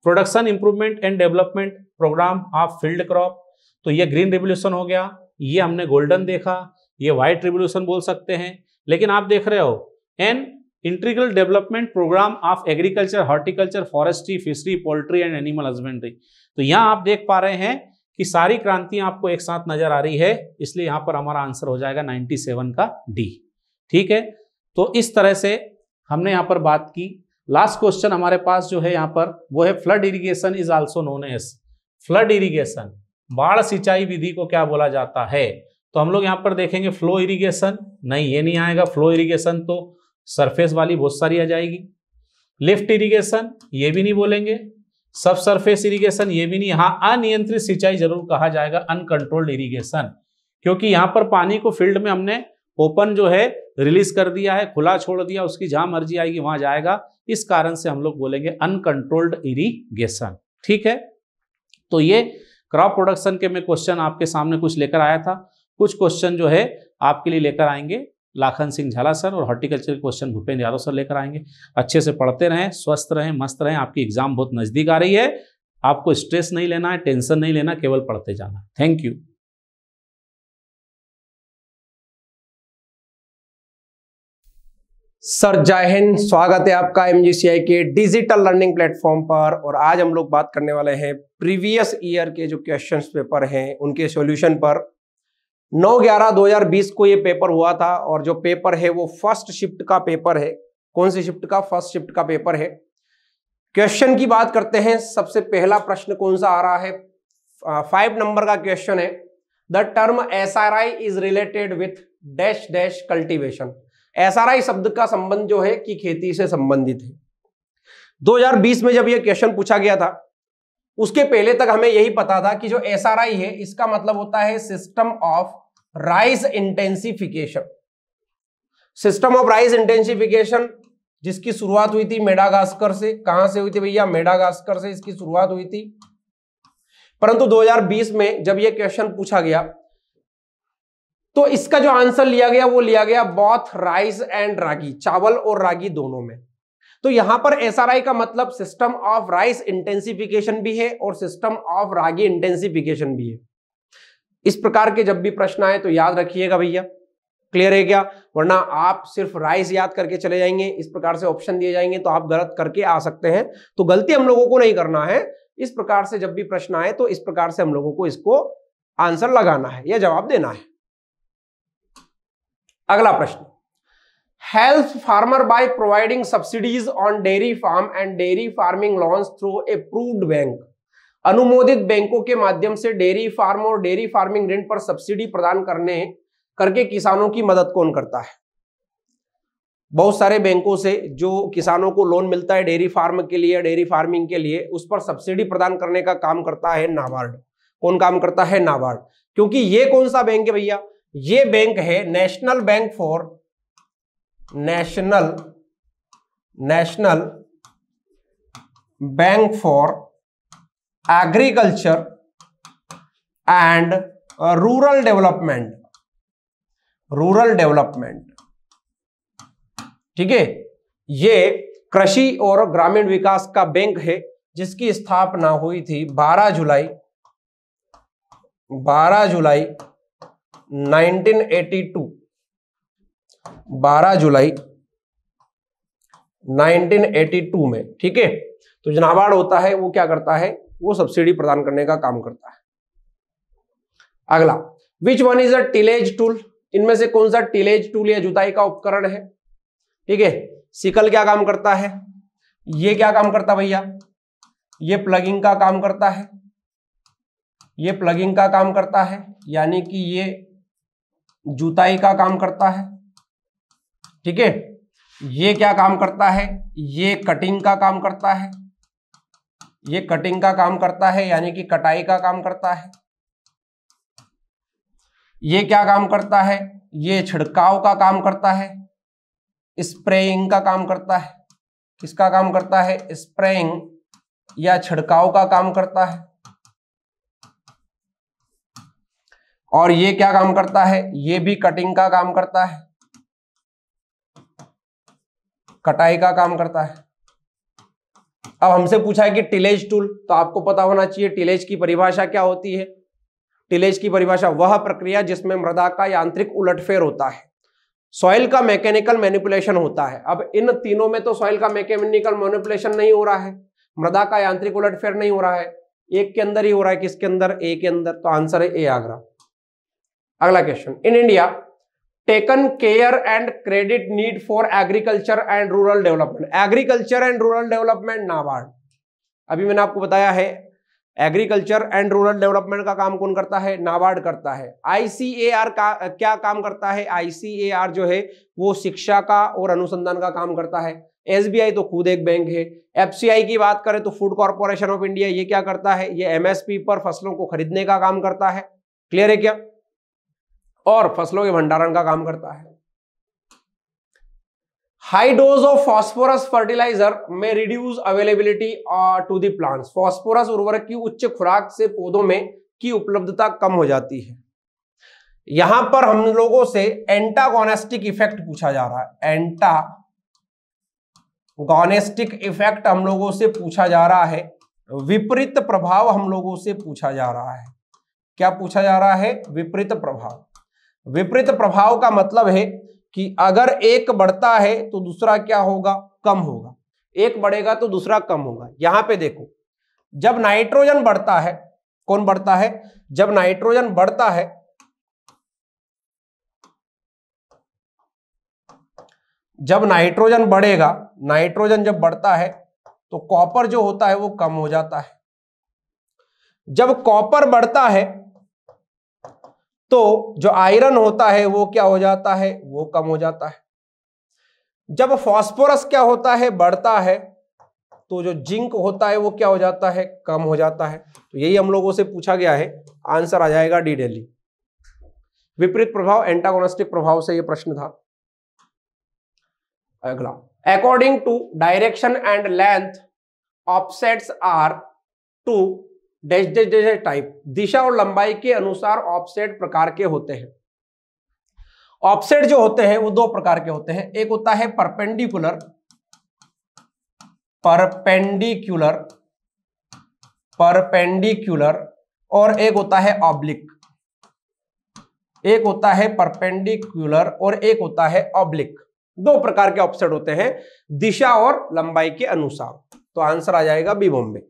Production improvement and development programme of field crop, तो ये ग्रीन रिवोल्यूशन हो गया। ये हमने गोल्डन देखा, ये व्हाइट रिवोल्यूशन बोल सकते हैं। लेकिन आप देख रहे हो an integral development programme of agriculture, horticulture, forestry, fishery, poultry and animal husbandry. तो यहां आप देख पा रहे हैं कि सारी क्रांतियां आपको एक साथ नजर आ रही है, इसलिए यहां पर हमारा आंसर हो जाएगा 97 का डी। ठीक है, तो इस तरह से हमने यहां पर बात की। लास्ट क्वेश्चन हमारे पास जो है यहां पर वो है flood irrigation is also known as. Flood irrigation, बाढ़ सिंचाई विधि को क्या बोला जाता है? तो हम लोग यहां पर देखेंगे फ्लो इरिगेशन, नहीं ये नहीं आएगा। फ्लो इरिगेशन तो सरफेस वाली बहुत सारी आ जाएगी। लिफ्ट इरिगेशन ये भी नहीं बोलेंगे। सब सरफेस इरिगेशन ये भी नहीं। हाँ, अनियंत्रित सिंचाई जरूर कहा जाएगा, अनकंट्रोल्ड इरिगेशन, क्योंकि यहां पर पानी को फील्ड में हमने ओपन जो है रिलीज कर दिया है, खुला छोड़ दिया, उसकी जहां मर्जी आएगी वहां जाएगा। इस कारण से हम लोग बोलेंगे अनकंट्रोल्ड इरिगेशन। ठीक है, तो ये क्रॉप प्रोडक्शन के में क्वेश्चन आपके सामने कुछ लेकर आया था। कुछ क्वेश्चन जो है आपके लिए लेकर आएंगे लाखन सिंह झाला सर, और horticulture question Bhupendra Yadav sir लेकर आएंगे। अच्छे से पढ़ते रहें, स्वस्थ रहें, मस्त रहें। आपकी एग्जाम बहुत नजदीक आ रही है, आपको स्ट्रेस नहीं लेना है, टेंशन नहीं लेना, केवल पढ़ते जाना। Thank you. सर जय हिंद, स्वागत है आपका MGCI के डिजिटल लर्निंग प्लेटफॉर्म पर। और आज हम लोग बात करने वाले हैं प्रीवियस ईयर के जो क्वेश्चंस पेपर हैं उनके सॉल्यूशन पर। 9/11/2020 को ये पेपर हुआ था, और जो पेपर है वो फर्स्ट शिफ्ट का पेपर है। कौन सी शिफ्ट का? फर्स्ट शिफ्ट का पेपर है। क्वेश्चन की बात करते हैं। सबसे पहला प्रश्न कौन सा आ रहा है? 5 नंबर का क्वेश्चन है। The term SRI is related with dash dash cultivation. SRI शब्द का संबंध जो है कि खेती से संबंधित है। 2020 में जब यह क्वेश्चन पूछा गया था उसके पहले तक हमें यही पता था कि जो SRI है इसका मतलब होता है system of rice intensification. System of rice intensification जिसकी शुरुआत हुई थी मेडागास्कर से। कहां से हुई थी भैया? मेडागास्कर से इसकी शुरुआत हुई थी। परंतु 2020 में जब यह क्वेश्चन पूछा गया तो इसका जो आंसर लिया गया वो लिया गया बोथ राइस एंड रागी, चावल और रागी दोनों में। तो यहां पर SRI का मतलब सिस्टम ऑफ राइस इंटेंसिफिकेशन भी है और सिस्टम ऑफ रागी इंटेंसिफिकेशन भी है। इस प्रकार के जब भी प्रश्न आए तो याद रखिएगा भैया। क्लियर है क्या? वरना आप सिर्फ राइस याद करके चले जाएंगे, इस प्रकार से ऑप्शन दिए जाएंगे तो आप गलत करके आ सकते हैं। तो गलती हम लोगों को नहीं करना है। इस प्रकार से जब भी प्रश्न आए तो इस प्रकार से हम लोगों को इसको आंसर लगाना है या जवाब देना है। अगला प्रश्न, help farmer by providing subsidies on dairy farm and dairy farming loans through approved bank. अनुमोदित बैंकों के माध्यम से डेयरी फार्म और डेयरी फार्मिंग ऋण पर सब्सिडी प्रदान करके किसानों की मदद कौन करता है? बहुत सारे बैंकों से जो किसानों को लोन मिलता है डेयरी फार्म के लिए, डेयरी फार्मिंग के लिए, उस पर सब्सिडी प्रदान करने का काम करता है नाबार्ड। कौन काम करता है? नाबार्ड। क्योंकि ये कौन सा बैंक है भैया? ये बैंक है national bank for agriculture and rural development. ठीक है, ये कृषि और ग्रामीण विकास का बैंक है जिसकी स्थापना हुई थी 12 जुलाई 1982। 12 जुलाई 1982 में। ठीक है, तो जो नाबार्ड होता है वो क्या करता है? वो सब्सिडी प्रदान करने का काम करता है। अगला, which one is a tillage tool? इनमें से कौन सा टिलेज टूल या जुताई का उपकरण है? ठीक है, सिकल क्या काम करता है? ये क्या काम करता है भैया? ये प्लगिंग का काम करता है। ये प्लगिंग का काम करता है, यानी कि ये जुताई का काम करता है। ठीक है, ये क्या काम करता है? ये कटिंग का काम करता है। ये कटिंग का काम करता है, यानी कि कटाई का काम करता है। ये क्या काम करता है? ये छिड़काव का काम करता है। स्प्रेइंग का काम करता है। किसका काम करता है? स्प्रेइंग या छिड़काव का काम करता है। और ये क्या काम करता है? ये भी कटिंग का काम करता है, कटाई का काम करता है। अब हमसे पूछा है कि टिलेज टूल, तो आपको पता होना चाहिए टिलेज की परिभाषा क्या होती है। टिलेज की परिभाषा वह प्रक्रिया जिसमें मृदा का यांत्रिक उलटफेर होता है, सॉइल का मैकेनिकल मैनिपुलेशन होता है। अब इन तीनों में तो सॉइल का मैकेनिकल मैनिपुलेशन नहीं हो रहा है, मृदा का यांत्रिक उलटफेर नहीं हो रहा है, एक के अंदर ही हो रहा है। किसके अंदर? ए के अंदर। तो आंसर है ए आगरा। अगला question, in India taken care and credit need for agriculture and rural development. Agriculture and rural development NABARD. अभी मैंने आपको बताया है एग्रीकल्चर एंड रूरल डेवलपमेंट का काम कौन करता है? नाबार्ड करता है। आईसीएआर का क्या काम करता है? आईसीएआर जो है वो शिक्षा का और अनुसंधान का काम करता है। एसबीआई तो खुद एक बैंक है। एफसीआई की बात करें तो फूड कॉर्पोरेशन ऑफ इंडिया, ये क्या करता है? ये एमएसपी पर फसलों को खरीदने का काम करता है। क्लियर है क्या? और फसलों के भंडारण का काम करता है। High dose of phosphorus fertilizer में reduce availability to the plants. Phosphorus उर्वरक की उच्च खुराक से पौधों में की उपलब्धता कम हो जाती है। यहां पर हम लोगों से एंटागोनिस्टिक इफेक्ट पूछा जा रहा है। एंटागोनिस्टिक इफेक्ट हम लोगों से पूछा जा रहा है। विपरीत प्रभाव हम लोगों से पूछा जा रहा है। क्या पूछा जा रहा है? विपरीत प्रभाव। विपरीत प्रभाव का मतलब है कि अगर एक बढ़ता है तो दूसरा क्या होगा? कम होगा। एक बढ़ेगा तो दूसरा कम होगा। यहां पे देखो, जब नाइट्रोजन बढ़ता है, कौन बढ़ता है? जब नाइट्रोजन बढ़ता है जब नाइट्रोजन बढ़ेगा, नाइट्रोजन जब बढ़ता है तो कॉपर जो होता है वो कम हो जाता है। जब कॉपर बढ़ता है तो जो आयरन होता है वो क्या हो जाता है? वो कम हो जाता है। जब फास्फोरस क्या होता है? बढ़ता है, तो जो जिंक होता है वो क्या हो जाता है? कम हो जाता है। तो यही हम लोगों से पूछा गया है। आंसर आ जाएगा डी दिल्ली। विपरीत प्रभाव, एंटागोनिस्टिक प्रभाव से ये प्रश्न था। अगला, according to direction and length offsets are to dash dash dash type. दिशा और लंबाई के अनुसार ऑफसेट प्रकार के होते हैं। ऑफसेट जो होते हैं वो दो प्रकार के होते हैं। एक होता है परपेंडिकुलर और एक होता है ऑब्लिक। एक होता है परपेंडिकुलर और एक होता है ऑब्लिक। दो प्रकार के ऑफसेट होते हैं दिशा और लंबाई के अनुसार। तो आंसर आ जाएगा बी बॉम्बे।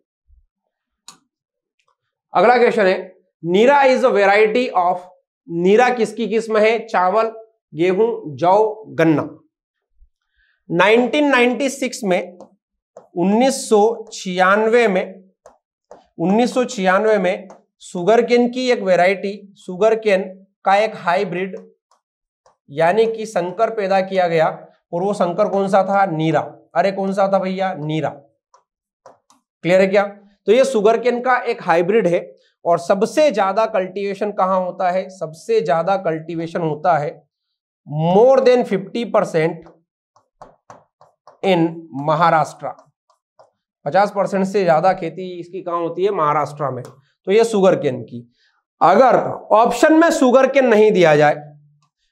अगला क्वेश्चन है, नीरा इज अ वेराइटी ऑफ। नीरा किसकी किस्म है? चावल, गेहूं, जौ, गन्ना। 1996 में 1996 में शुगर केन की एक वैरायटी, शुगर केन का एक हाइब्रिड यानी कि संकर पैदा किया गया, और वो संकर कौन सा था? नीरा। अरे कौन सा था भैया? नीरा। क्लियर है क्या? तो ये शुगर केन का एक हाइब्रिड है, और सबसे ज्यादा कल्टीवेशन कहां होता है? सबसे ज्यादा कल्टीवेशन होता है मोर देन 50% इन महाराष्ट्र। 50% से ज्यादा खेती इसकी कहां होती है? महाराष्ट्र में। तो ये शुगर केन की, अगर ऑप्शन में शुगर केन नहीं दिया जाए,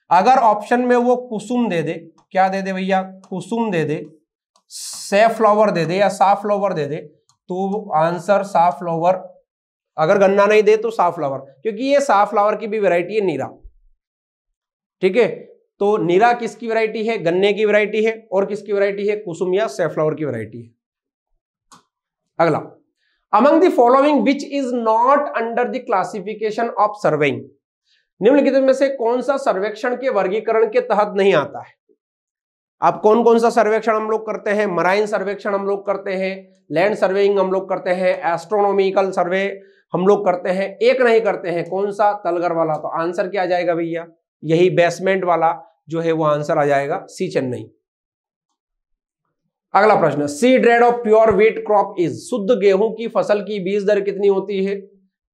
अगर ऑप्शन में वो कुसुम दे दे, क्या दे दे भैया? कुसुम दे दे, सैफ्लॉवर दे दे या साफ्लॉवर दे दे, तो आंसर साफ्लॉवर। अगर गन्ना नहीं दे तो साफ्लॉवर, क्योंकि ये साफ्लॉवर की भी वैरायटी है नीरा। ठीक है, तो नीरा किसकी वैरायटी है? गन्ने की वैरायटी है। और किसकी वैरायटी है? कुसुम या सैफ्लॉवर की वैरायटी है। अगला, among the following which is not under the classification of surveying, निम्नलिखित में से कौन सा सर्वेक्षण के वर्गीकरण के तहत नहीं आता है? आप कौन कौन सा सर्वेक्षण हम लोग करते हैं? मराइन सर्वेक्षण हम लोग करते हैं, लैंड सर्वेइंग हम लोग करते हैं, एस्ट्रोनॉमिकल सर्वे हम लोग करते हैं, एक नहीं करते हैं, कौन सा? तलगर वाला। तो आंसर क्या आ जाएगा भैया? यही बेसमेंट वाला जो है वो आंसर आ जाएगा सी, चेन्नई। अगला प्रश्न, seed rate of pure wheat crop is, शुद्ध गेहूं की फसल की बीज दर कितनी होती है?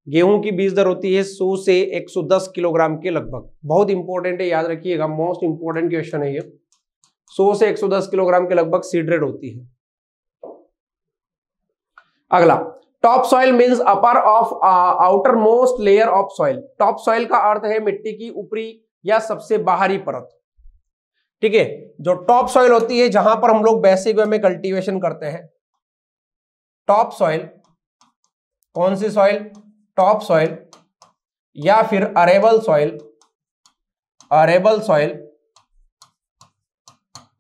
गेहूं की बीज दर होती है 100 से 110 किलोग्राम के लगभग। बहुत इंपॉर्टेंट है, याद रखिएगा, मोस्ट इंपॉर्टेंट क्वेश्चन है ये। 100 से 110 किलोग्राम के लगभग सीड रेट होती है। अगला, top soil means upper of outer most layer of soil. Top soil का अर्थ है मिट्टी की ऊपरी या सबसे बाहरी परत। ठीक है, जो टॉप सॉइल होती है जहां पर हम लोग बेसिक वे में कल्टीवेशन करते हैं। टॉप सॉइल कौन सी सॉइल? टॉप सॉइल या फिर अरेबल सॉइल। अरेबल सॉइल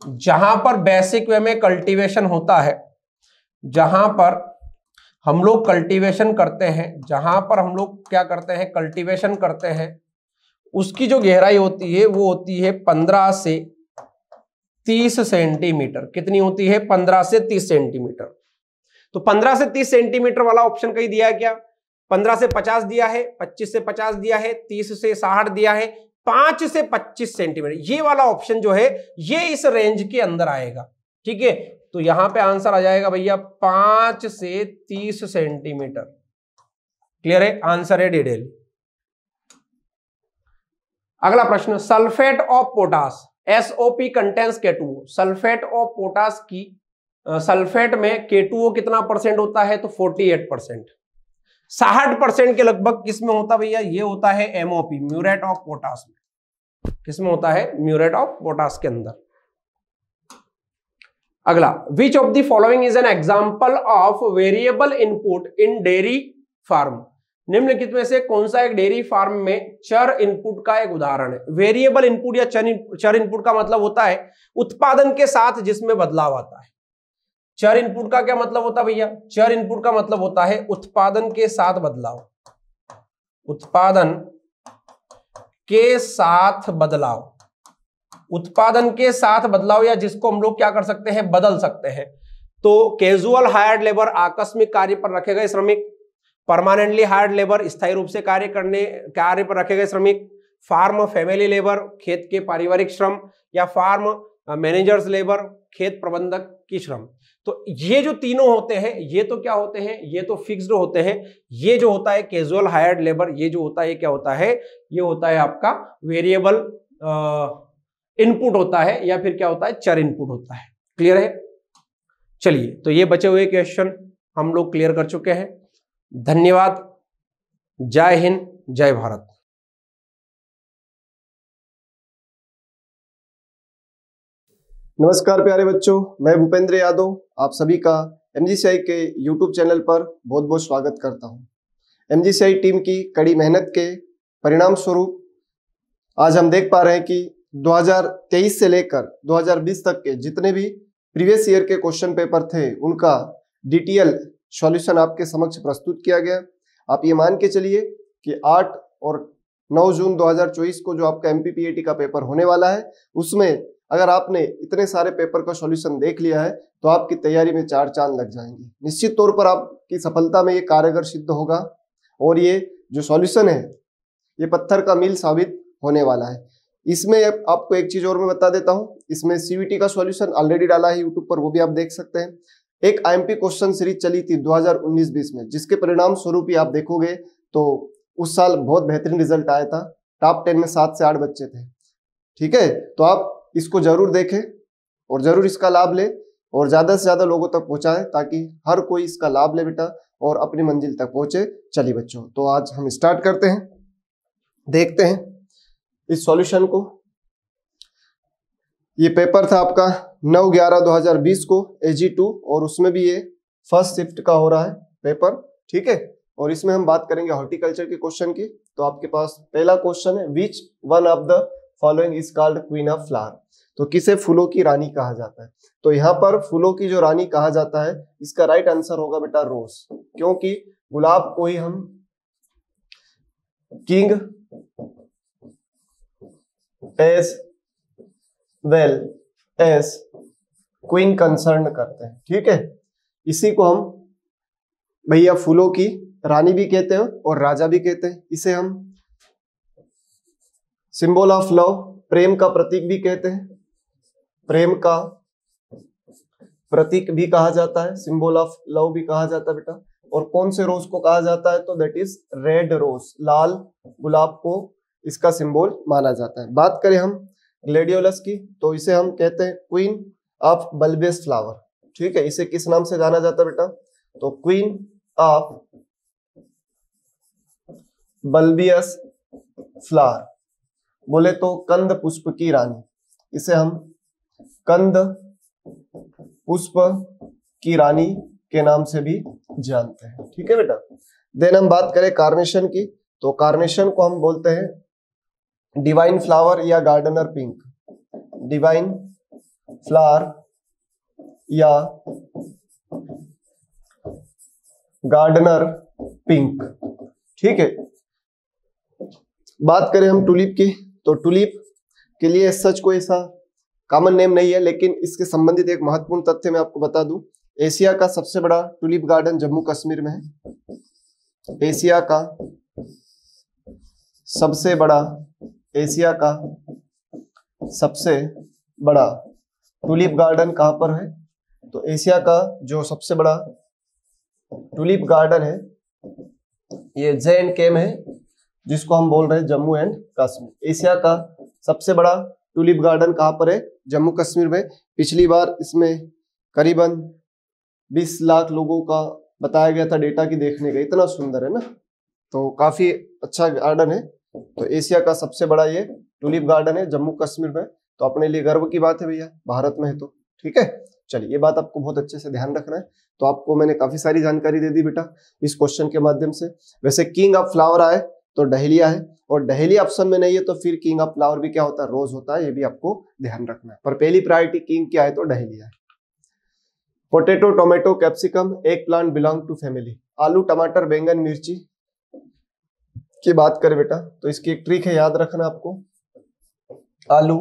जहां पर बेसिक वे में कल्टीवेशन होता है, जहां पर हम लोग कल्टीवेशन करते हैं, जहां पर हम लोग क्या करते हैं? कल्टीवेशन करते हैं, उसकी जो गहराई होती है वो होती है 15 से 30 सेंटीमीटर। कितनी होती है? 15 से 30 सेंटीमीटर। तो 15 से 30 सेंटीमीटर वाला ऑप्शन कहीं दिया है क्या? 15 से 50 दिया है, 25 से 50 दिया है, 30 से 60 दिया है, 5 से 25 सेंटीमीटर। ये वाला ऑप्शन जो है ये इस रेंज के अंदर आएगा। ठीक है, तो यहां पे आंसर आ जाएगा भैया 5 से 30 सेंटीमीटर। क्लियर है? आंसर है डिटेल। अगला प्रश्न, sulphate of potash SOP contains K2O। Sulphate of potash की सल्फेट में K2O कितना परसेंट होता है? तो 48%। 60% के लगभग किसमें होता भैया? ये होता है MOP, म्यूरेट ऑफ पोटास में। किसमें होता है? म्यूरेट ऑफ पोटास के अंदर। अगला, which of the following is an example of variable input in dairy farm. निम्नलिखित में से कौन सा एक डेयरी फार्म में चर इनपुट का एक उदाहरण है? वेरिएबल इनपुट या चर इनपुट का मतलब होता है उत्पादन के साथ जिसमें बदलाव आता है। चर इनपुट का क्या मतलब होता है भैया? चर इनपुट का मतलब होता है उत्पादन के साथ बदलाव। उत्पादन के साथ बदलाव, उत्पादन के साथ बदलाव, या जिसको हम लोग क्या कर सकते हैं? बदल सकते हैं। तो कैजुअल हायर्ड लेबर आकस्मिक कार्य पर रखे गए श्रमिक, परमानेंटली हायर्ड लेबर स्थायी रूप से कार्य पर रखे गए श्रमिक, फार्म फैमिली लेबर खेत के पारिवारिक श्रम, या फार्म मैनेजर्स लेबर खेत प्रबंधक की श्रम। तो ये जो तीनों होते हैं ये तो क्या होते हैं? ये तो फिक्स्ड होते हैं। ये जो होता है कैजुअल हायर्ड लेबर, ये जो होता है क्या होता है? ये होता है आपका वेरिएबल इनपुट होता है, या फिर क्या होता है? चर इनपुट होता है। क्लियर है? चलिए, तो ये बचे हुए क्वेश्चन हम लोग क्लियर कर चुके हैं। धन्यवाद। जय हिंद, जय भारत। नमस्कार प्यारे बच्चों, मैं भूपेंद्र यादव आप सभी का MGCI के YouTube चैनल पर बहुत बहुत स्वागत करता हूं। MGCI टीम की कड़ी मेहनत के परिणाम स्वरूप आज हम देख पा रहे हैं कि 2023 से लेकर 2020 तक के जितने भी प्रीवियस ईयर के क्वेश्चन पेपर थे उनका डिटेल सॉल्यूशन आपके समक्ष प्रस्तुत किया गया। आप ये मान के चलिए कि 8 और 9 जून 2024 को जो आपका MPPAT का पेपर होने वाला है उसमें अगर आपने इतने सारे पेपर का सॉल्यूशन देख लिया है तो आपकी तैयारी में 4 चांद लग जाएंगे। निश्चित तौर पर आपकी सफलता में ये कारगर सिद्ध होगा और ये जो सॉल्यूशन है ये पत्थर का मील साबित होने वाला है। इसमें आपको एक चीज और मैं बता देता हूँ, इसमें सीवीटी का सॉल्यूशन ऑलरेडी डाला है यूट्यूब पर, वो भी आप देख सकते हैं। एक आईएमपी क्वेश्चन सीरीज चली थी 2019-20 में, जिसके परिणाम स्वरूप ही आप देखोगे तो उस साल बहुत बेहतरीन रिजल्ट आया था। टॉप 10 में 7 से 8 बच्चे थे। ठीक है, तो आप इसको जरूर देखें और जरूर इसका लाभ ले और ज्यादा से ज्यादा लोगों तक पहुंचाए ताकि हर कोई इसका लाभ ले बेटा और अपनी मंजिल तक पहुंचे। चलिए बच्चों, तो आज हम स्टार्ट करते हैं, देखते हैं इस सॉल्यूशन को। ये पेपर था आपका 9/11/2020 को AG2 और उसमें भी ये फर्स्ट शिफ्ट का हो रहा है पेपर। ठीक है, और इसमें हम बात करेंगे हॉर्टिकल्चर के क्वेश्चन की। तो आपके पास पहला क्वेश्चन है, विच one of the following is called queen of flower. तो किसे फूलों की रानी कहा जाता है? तो यहाँ पर फूलों की जो रानी कहा जाता है, इसका राइट आंसर होगा बेटा रोज, क्योंकि गुलाब को ही हम king as well as queen concern करते हैं। ठीक है, इसी को हम भैया फूलों की रानी भी कहते हैं और राजा भी कहते हैं। इसे हम सिंबल ऑफ लव, प्रेम का प्रतीक भी कहते हैं, प्रेम का प्रतीक भी कहा जाता है, सिंबल ऑफ लव भी कहा जाता है बेटा। और कौन से रोज को कहा जाता है? तो दैट इज रेड रोज, लाल गुलाब को इसका सिंबल माना जाता है। बात करें हम ग्लेडियोलस की, तो इसे हम कहते हैं क्वीन ऑफ बल्बियस फ्लावर। ठीक है, इसे किस नाम से जाना जाता है बेटा? तो क्वीन ऑफ बल्बियस फ्लावर, बोले तो कंद पुष्प की रानी, इसे हम कंद पुष्प की रानी के नाम से भी जानते हैं। ठीक है बेटा। देन हम बात करें कार्नेशन की, तो कार्नेशन को हम बोलते हैं डिवाइन फ्लावर या गार्डनर पिंक, डिवाइन फ्लावर या गार्डनर पिंक। ठीक है, बात करें हम टुलिप की, तो टुलिप के लिए सच कोई ऐसा कॉमन नेम नहीं है, लेकिन इसके संबंधित एक महत्वपूर्ण तथ्य मैं आपको बता दूं। एशिया का सबसे बड़ा टुलिप गार्डन जम्मू कश्मीर में है। एशिया का सबसे बड़ा टुलिप गार्डन कहां पर है? तो एशिया का जो सबसे बड़ा टुलिप गार्डन है ये J&K में है, जिसको हम बोल रहे हैं जम्मू एंड कश्मीर। एशिया का सबसे बड़ा टुलिप गार्डन कहां पर है? जम्मू कश्मीर में। पिछली बार इसमें करीबन 20 लाख लोगों का बताया गया था डेटा की देखने का, इतना सुंदर है ना, तो काफी अच्छा गार्डन है। तो एशिया का सबसे बड़ा ये टुलिप गार्डन है जम्मू कश्मीर में, तो अपने लिए गर्व की बात है भैया, भारत में है तो। ठीक है, चलिए ये बात आपको बहुत अच्छे से ध्यान रखना है। तो आपको मैंने काफी सारी जानकारी दे दी बेटा इस क्वेश्चन के माध्यम से। वैसे किंग ऑफ फ्लावर आए तो डहेलिया है, और डहेलिया ऑप्शन में नहीं है तो फिर किंग ऑफ फ्लावर भी क्या होता है? रोज होता है, ये भी आपको ध्यान रखना है। पर पहली प्रायोरिटी किंग क्या है? तो डहेलिया है। Potato, tomato, capsicum, eggplant belong to family. आलू, टमाटर, बैंगन, मिर्ची की बात करें बेटा तो इसकी एक ट्रिक है, याद रखना आपको। आलू,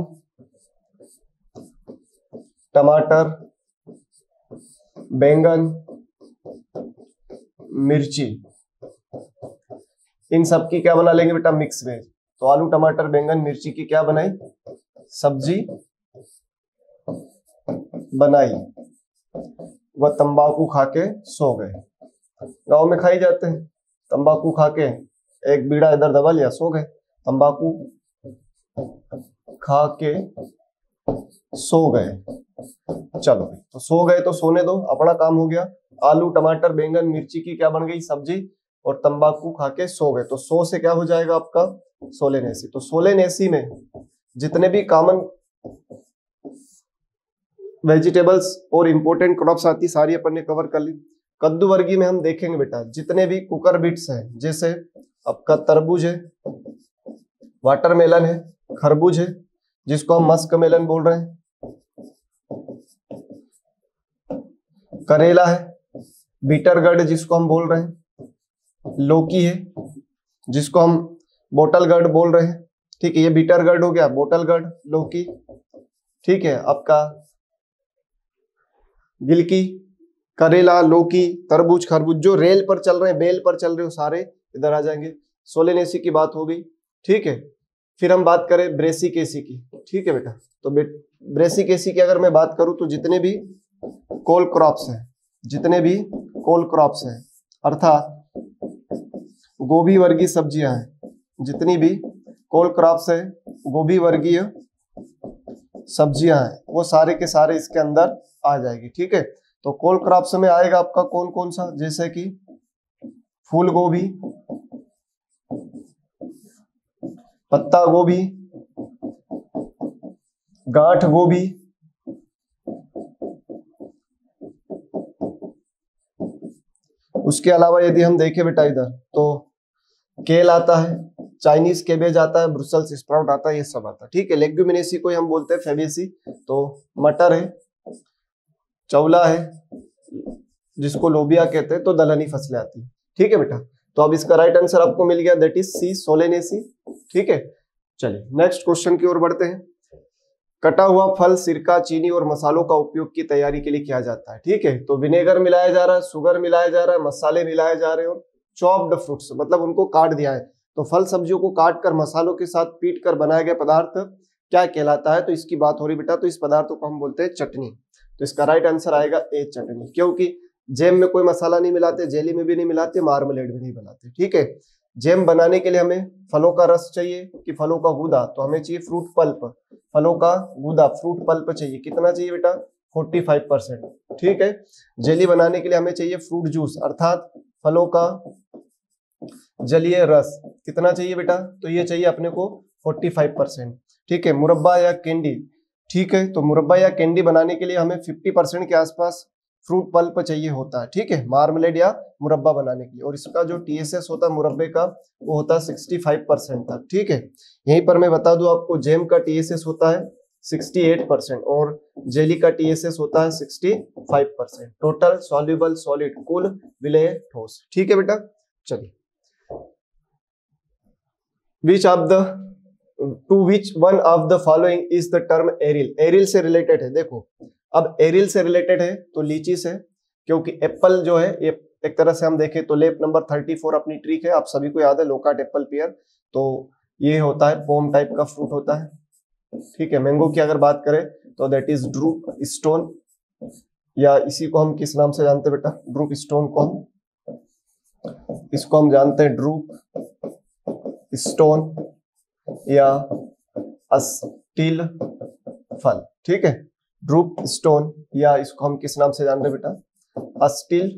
टमाटर, बैंगन, मिर्ची, इन सब की क्या बना लेंगे बेटा? Mix veg. तो आलू, टमाटर, बैंगन, मिर्ची की क्या बनाई? सब्जी बनाई। वह तंबाकू खा के सो गए। गांव में खाई जाते हैं, तंबाकू खा के एक बीड़ा इधर दबा लिया, सो गए। तंबाकू खा के सो गए। चलो तो सो गए तो सोने दो, अपना काम हो गया। आलू, टमाटर, बैंगन, मिर्ची की क्या बन गई? सब्जी, और तंबाकू खा के सो गए। तो सो से क्या हो जाएगा आपका? सोलेनेसी। तो सोलेनेसी में जितने भी कॉमन वेजिटेबल्स और इंपोर्टेंट क्रॉप्स आती सारी अपन ने कवर कर ली। कद्दू वर्गीय में हम देखेंगे बेटा जितने भी कुकर बीट्स हैं, जैसे आपका तरबूज है, वाटरमेलन है, खरबूज है जिसको हम मस्क मेलन बोल रहे हैं, करेला है, बीटर गर्ड जिसको हम बोल रहे हैं, लौकी है जिसको हम बोटल गर्ड बोल रहे हैं। ठीक है, ये बीटर गर्ड हो गया, बोटल गर्ड, लौकी, ठीक है, आपका गिलकी, करेला, लौकी, तरबूज, खरबूज, जो रेल पर चल रहे हैं, बेल पर चल रहे हो, सारे इधर आ जाएंगे। सोलेनेसी की बात हो गई, ठीक है। फिर हम बात करें ब्रेसिकेसी की, ठीक है बेटा। तो ब्रेसिकेसी की अगर मैं बात करूं तो जितने भी कोल क्रॉप्स हैं, जितने भी कोल क्रॉप्स हैं, अर्थात गोभी वर्गीय सब्जियां हैं, जितनी भी कोल क्रॉप्स है, गोभी वर्गीय सब्जियां हैं, वो सारे के सारे इसके अंदर आ जाएगी, ठीक है। तो कोल क्रॉप्स में आएगा आपका कौन कौन सा, जैसे कि फूल गोभी, पत्ता गोभी, गांठ गोभी, उसके अलावा यदि हम देखें बेटा इधर तो केल आता है, चाइनीज केबेज आता है, ब्रुसेल्स स्प्राउट आता है, ये सब आता है, ठीक है। लेग्यूमिनेसी को हम बोलते हैं फेबेसी, तो मटर है, चौला है, जिसको लोबिया कहते हैं, तो दलहनी फसलें आती है, ठीक है बेटा। तो अब इसका राइट आंसर आपको मिल गया, दैट इज सी, सोलेनेसी, ठीक है। चलिए नेक्स्ट क्वेश्चन की ओर बढ़ते हैं। कटा हुआ फल, सिरका, चीनी और मसालों का उपयोग की तैयारी के लिए किया जाता है, ठीक है। तो विनेगर मिलाया जा रहा है, शुगर मिलाया जा रहा है, मसाले मिलाए जा रहे हैं, और चॉप्ड फ्रूट्स मतलब उनको काट दिया है। तो फल सब्जियों को काट कर मसालों के साथ पीट कर बनाया गया पदार्थ क्या कहलाता है, तो इसकी बात हो रही बेटा, तो इस पदार्थ को हम बोलते हैं चटनी। तो इसका राइट आंसर आएगा ए, चटनी, क्योंकि जैम में कोई मसाला नहीं मिलाते, जेली में भी नहीं मिलाते, मार्मलेड भी नहीं बनाते, ठीक है। जैम बनाने के लिए हमें फलों का रस चाहिए कि फलों का गूदा, तो हमें चाहिए फ्रूट पल्प, फलों का गूदा, फ्रूट पल्प चाहिए, कितना चाहिए बेटा, 45%, ठीक है। जेली बनाने के लिए हमें चाहिए फ्रूट जूस, अर्थात फलों का जलीय रस, कितना चाहिए बेटा, तो ये चाहिए अपने को 45%, ठीक है। मुरब्बा या कैंडी, ठीक है, तो मुरब्बा या कैंडी बनाने के लिए हमें 50% के आसपास फ्रूट पल्प चाहिए होता है, ठीक है, मार्मलेड या मुरब्बा बनाने के लिए। और इसका जो TSS होता है मुरब्बे का, वो होता है 65% तक, ठीक है। यहीं पर मैं बता दूं आपको, जैम का TSS होता है 68% और जेली का TSS होता है 65%, टोटल सॉल्युबल सॉलिड, कुल विलेय ठोस, ठीक है बेटा। चलिए, to which one of the following is the term aril, aril से रिलेटेड है। देखो अब एरिल से रिलेटेड है तो लीची से, क्योंकि एप्पल जो है ये एक तरह से हम देखें तो लेप नंबर 34 अपनी ट्रिक है, आप सभी को याद है, लोकाट एप्पल पियर, तो ये होता है पोम टाइप का फ्रूट होता है, ठीक है। मैंगो की अगर बात करें तो दैट इज ड्रूप स्टोन, या इसी को हम किस नाम से जानते हैं बेटा, ड्रूप स्टोन को हम, इसको हम जानते हैं ड्रूप स्टोन या अस्टिल फल, ठीक है। ड्रूप स्टोन या इसको हम किस नाम से जान रहे हैं बेटा, अस्टिल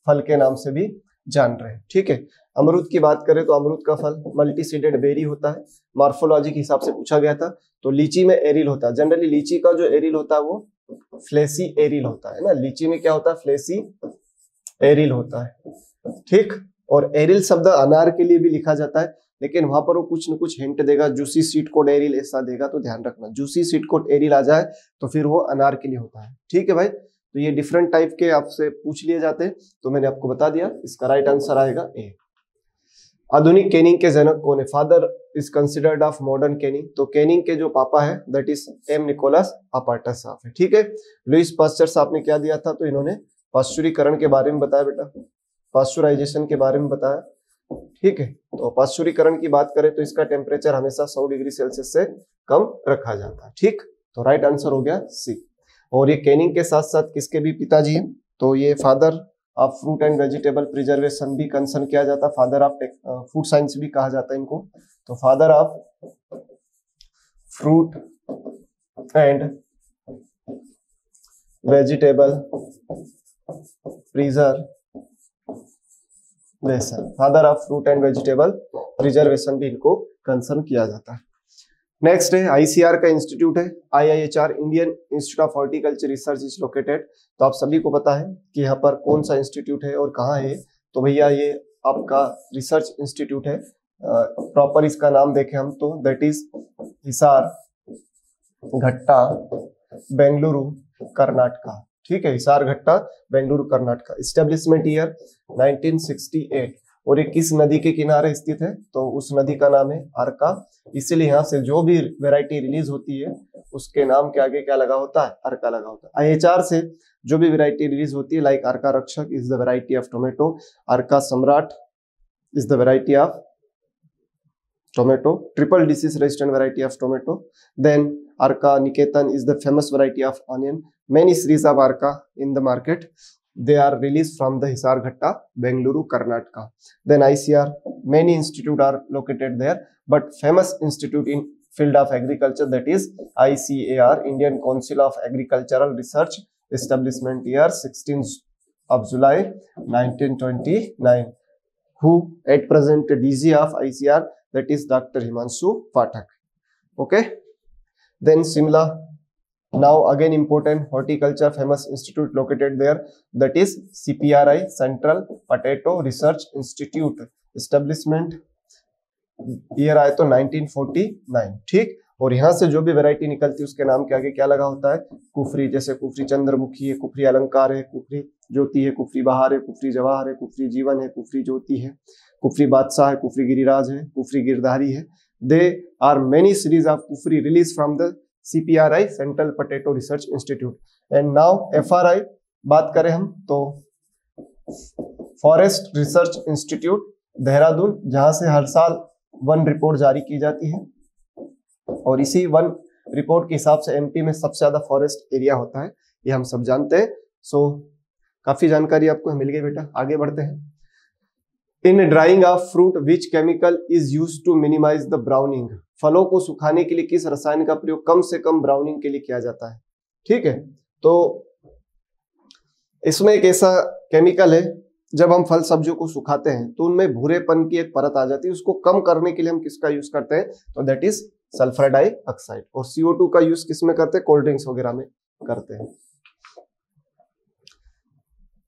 फल के नाम से भी जान रहे हैं, ठीक है। अमरूद की बात करें तो अमरूद का फल मल्टीसीडेड बेरी होता है, मॉर्फोलॉजी के हिसाब से पूछा गया था। तो लीची में एरिल होता है, जनरली लीची का जो एरिल होता है वो फ्लेसी एरिल होता है ना, लीची में क्या होता है, फ्लेसी एरिल होता है, ठीक। और एरिल शब्द अनार के लिए भी लिखा जाता है, लेकिन वहां पर वो कुछ न कुछ हिंट देगा, जूसी सीड कोड एरिल ऐसा देगा, तो ध्यान रखना, जूसी सीड कोड एरिल आ जाए तो फिर वो अनार के लिए होता है, ठीक है भाई। तो ये डिफरेंट टाइप के आपसे पूछ लिए जाते हैं, तो मैंने आपको बता दिया, इसका राइट आंसर आएगा ए। आधुनिक कैनिंग के जनक कौन है, father is considered of modern canning, तो कैनिंग के जो पापा है that is M Nicolas Appert साहब है, ठीक है। लुईस पास्चर साहब ने क्या दिया था, तो इन्होंने पाश्चुरीकरण के बारे में बताया बेटा, पाश्चुराइजेशन के बारे में बताया, ठीक है। तो पाश्चुरीकरण की बात करें तो इसका टेम्परेचर हमेशा 100 डिग्री सेल्सियस से कम रखा जाता है, ठीक। तो राइट आंसर हो गया सी। और ये कैनिंग के साथ साथ किसके भी पिताजी हैं, तो ये father of fruit and vegetable preservation भी कंसर्न किया जाता है, फादर ऑफ फूड साइंस भी कहा जाता है इनको। तो father of fruit and vegetable preservation, father of fruit and vegetable preservation भी इनको कंसर्न किया जाता है। नेक्स्ट है ICR का इंस्टीट्यूट है, IIHR, Indian institute of horticulture research is located. तो आप सभी को पता है कि यहाँ पर कौन सा इंस्टीट्यूट है और कहाँ है, तो भैया ये आपका रिसर्च इंस्टीट्यूट है। प्रॉपर इसका नाम देखें हम तो दैट इज हिसार घट्टा बेंगलुरु कर्नाटका, ठीक है, हिसार घट्टा बेंगलुरु कर्नाटका। एस्टेब्लिशमेंट ईयर 1968, और ये किस नदी के किनारे स्थित है, तो उस नदी का नाम है अर्का। इसीलिए यहाँ से जो भी वैरायटी रिलीज होती है उसके नाम के आगे क्या लगा होता है, अर्का लगा होता है। IHR से जो भी वैरायटी रिलीज होती है, like Arka Rakshak is the variety of tomato, Arka Samrat is the variety of tomato, triple disease resistant variety of tomato, then Arka Niketan is the famous variety of onion. Many series of Arka in the market. They are released from the Hisarghatta, Bengaluru, Karnataka. Then ICR, many institutes are located there, but famous institute in field of agriculture, that is ICAR, Indian Council of Agricultural Research, establishment year 16th of July 1929. Who at present DG of ICR, that is Dr. Himanshu Pathak. Okay. Then Simla, now again important horticulture famous institute located there, that is CPRI, Central Potato Research Institute, establishment year आए तो 1949, ठीक। और यहाँ से जो भी variety निकलती है उसके नाम के आगे क्या लगा होता है, कुफरी, जैसे कुफरी चंद्रमुखी है, कुफरी अलंकार है, कुफरी ज्योति है, कुफरी बहार है, कुफरी जवाहर है, कुफरी जीवन है, कुफरी ज्योति है, कुफरी बादशाह है, कुफरी गिरिराज है, कुफरी गिरधारी है। They are many series of kufri released from the CPRI, Central Potato Research Institute. And now FRI बात करें हम तो फॉरेस्ट रिसर्च इंस्टीट्यूट देहरादून, जहां से हर साल वन रिपोर्ट जारी की जाती है और इसी वन रिपोर्ट के हिसाब से MP में सबसे ज्यादा फॉरेस्ट एरिया होता है, ये हम सब जानते हैं। सो काफी जानकारी आपको मिल गई बेटा, आगे बढ़ते हैं। In drying of fruit which chemical is used to minimize the browning, फलों को सुखाने के लिए किस रसायन का प्रयोग कम से कम ब्राउनिंग के लिए किया जाता है, ठीक है। तो इसमें एक ऐसा केमिकल है, जब हम फल सब्जियों को सुखाते हैं तो उनमें भूरेपन की एक परत आ जाती है, उसको कम करने के लिए हम किसका यूज करते हैं, तो दैट इज सल्फर डाइऑक्साइड। और CO2 का यूज किसमें करते हैं, कोल्ड ड्रिंक्स वगैरह में करते हैं।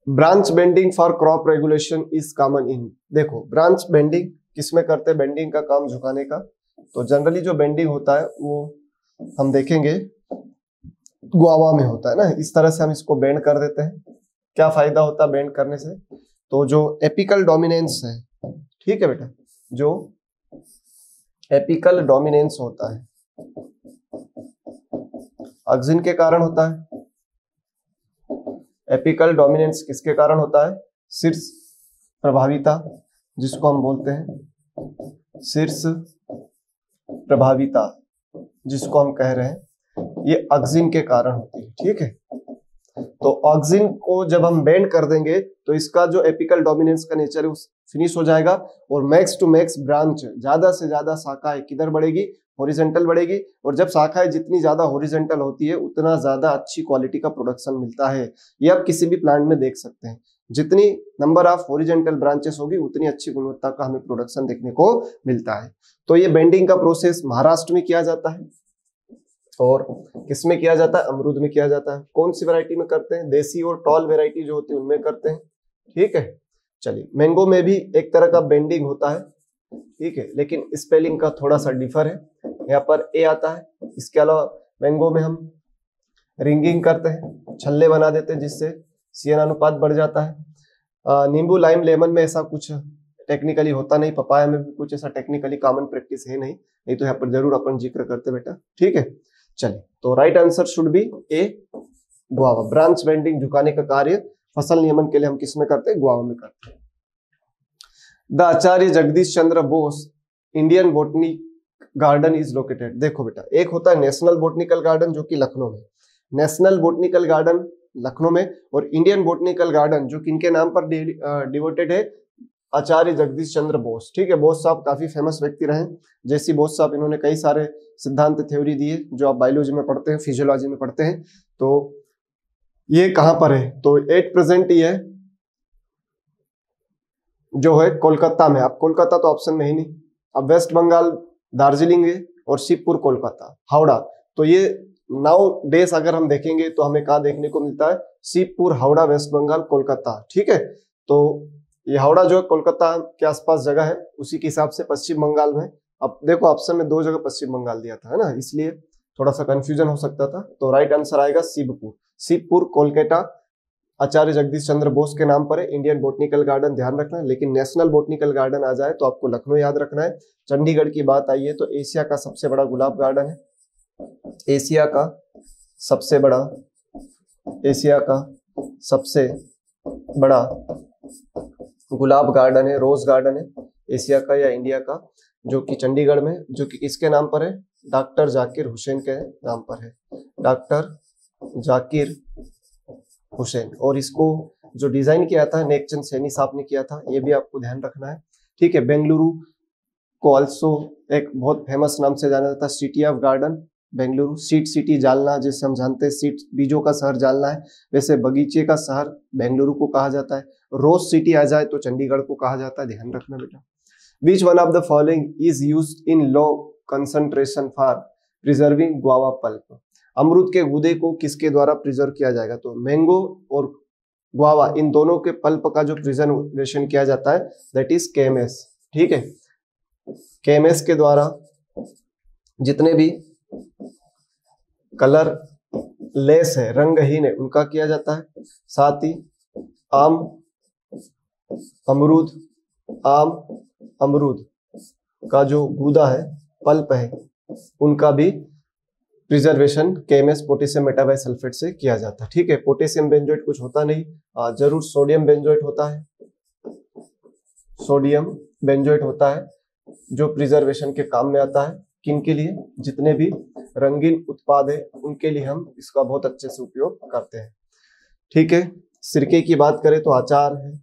Branch bending for crop regulation is common in, देखो ब्रांच बेंडिंग किसमें करते हैं, बेंडिंग का काम झुकाने का। तो जनरली जो बेंडिंग होता है वो हम देखेंगे गुआवा में होता है ना, इस तरह से हम इसको बेंड कर देते हैं। क्या फायदा होता है बेंड करने से, तो जो एपिकल डोमिनेंस है, ठीक है बेटा, जो एपिकल डोमिनेंस होता है ऑक्सिन के कारण होता है। एपिकल डोमिनेंस किसके कारण होता है, शीर्ष प्रभाविता, जिसको हम बोलते हैं शीर्ष प्रभाविता, जिसको हम कह रहे हैं, ये ऑक्सिन के कारण होती है, ठीक है। तो ऑक्सिन को जब हम बेंड कर देंगे तो इसका जो एपिकल डोमिनेंस का नेचर है वो फिनिश हो जाएगा और मैक्स टू मैक्स ब्रांच, ज्यादा से ज्यादा शाखाएं किधर बढ़ेगी, हॉरिजॉन्टल बढ़ेगी। और जब शाखाएं जितनी ज्यादा हॉरिजॉन्टल होती है उतना ज्यादा अच्छी क्वालिटी का प्रोडक्शन मिलता है। ये आप किसी भी प्लांट में देख सकते हैं, जितनी नंबर ऑफ हॉरिजॉन्टल ब्रांचेस होगी उतनी अच्छी गुणवत्ता का हमें प्रोडक्शन देखने को मिलता है। तो ये बेंडिंग का प्रोसेस महाराष्ट्र में किया जाता है और किसमें किया जाता है, अमरूद में किया जाता है। कौन सी वैरायटी में करते हैं, देसी और टॉल वैरायटी जो होती है उनमें करते हैं, ठीक है। चलिए, मैंगो में भी एक तरह का बेंडिंग होता है, ठीक है, लेकिन स्पेलिंग का थोड़ा सा डिफर है, यहाँ पर ए आता है। इसके अलावा मैंगो में हम रिंगिंग करते हैं, छल्ले बना देते हैं जिससे CN अनुपात बढ़ जाता है। नींबू लाइम लेमन में ऐसा कुछ टेक्निकली होता नहीं, पपाया में भी कुछ ऐसा टेक्निकली कॉमन प्रैक्टिस है नहीं तो यहाँ पर जरूर अपन जिक्र करते बेटा, ठीक है। चलिए, तो right answer should B A, guava. Branch bending झुकाने का कार्य फसल नियमन के लिए हम किसमें करते हैं, गुआवा में करते हैं। The Acharya Jagdish Chandra Bose Indian botany garden is located, देखो बेटा, एक होता है नेशनल बोटनिकल गार्डन जो कि लखनऊ में, नेशनल बोटनिकल गार्डन लखनऊ में, और इंडियन बोटनिकल गार्डन जो कि इनके नाम पर डिवोटेड है, आचार्य जगदीश चंद्र बोस, ठीक है। बोस साहब काफी फेमस व्यक्ति रहे, जैसी बोस साहब इन्होंने कई सारे सिद्धांत थ्योरी दिए जो आप बायोलॉजी में पढ़ते हैं, फिजियोलॉजी में पढ़ते हैं। तो ये कहां पर है, तो एट प्रेजेंट ये जो है कोलकाता में। अब कोलकाता तो ऑप्शन में ही नहीं, अब वेस्ट बंगाल दार्जिलिंग है और शिवपुर कोलकाता, हावड़ा। तो ये नाउ डेज अगर हम देखेंगे तो हमें कहा देखने को मिलता है, शिवपुर, हावड़ा, वेस्ट बंगाल, कोलकाता, ठीक है। तो ये हावड़ा जो है कोलकाता के आसपास जगह है, उसी के हिसाब से पश्चिम बंगाल में। अब देखो ऑप्शन में 2 जगह पश्चिम बंगाल दिया था, है ना, इसलिए थोड़ा सा कंफ्यूजन हो सकता था। तो राइट आंसर आएगा शिवपुर, शिवपुर कोलकाता, आचार्य जगदीश चंद्र बोस के नाम पर है। इंडियन बोटनिकल गार्डन ध्यान रखना है, लेकिन नेशनल बोटनिकल गार्डन आ जाए तो आपको लखनऊ याद रखना है। चंडीगढ़ की बात आई है तो एशिया का सबसे बड़ा गुलाब गार्डन है, एशिया का सबसे बड़ा, एशिया का सबसे बड़ा गुलाब गार्डन है, रोज गार्डन है, एशिया का या इंडिया का, जो कि चंडीगढ़ में, जो कि किसके नाम पर है, डॉक्टर जाकिर हुसैन के नाम पर है, डॉक्टर जाकिर हुसैन। और इसको जो डिजाइन किया था नेकचंद सैनी साहब ने किया था, ये भी आपको ध्यान रखना है, ठीक है। बेंगलुरु को ऑल्सो एक बहुत फेमस नाम से जाना जाता है, city of garden Bengaluru, seed city Jalna, जैसे हम जानते हैं सीड बीजों का शहर जालना है, वैसे बगीचे का शहर बेंगलुरु को कहा जाता है। रोज सिटी आ जाए तो चंडीगढ़ को कहा जाता है, ध्यान रखना बेटा। विच one of the following is used in low concentration for preserving guava pulp. अमरूद के गूदे को किसके द्वारा प्रिजर्व किया जाएगा, तो मैंगो और गुआवा इन दोनों के पल्प का जो प्रिजर्वेशन किया जाता है दैट इज केएमएस, ठीक है। केएमएस के द्वारा जितने भी कलर लेस है, रंगहीन है, उनका किया जाता है। साथ ही आम अमरूद का जो गूदा है, पल्प है, उनका भी प्रिजर्वेशन केएमएस पोटेशियम मेटाबाइसल्फेट से किया जाता है, ठीक है। पोटेशियम बेंजोएट कुछ होता नहीं, जरूर सोडियम बेंजोएट होता है, सोडियम बेंजोएट होता है जो प्रिजर्वेशन के काम में आता है। किन के लिए, जितने भी रंगीन उत्पाद है उनके लिए हम इसका बहुत अच्छे से उपयोग करते हैं, ठीक है। सिरके की बात करें तो अचार है,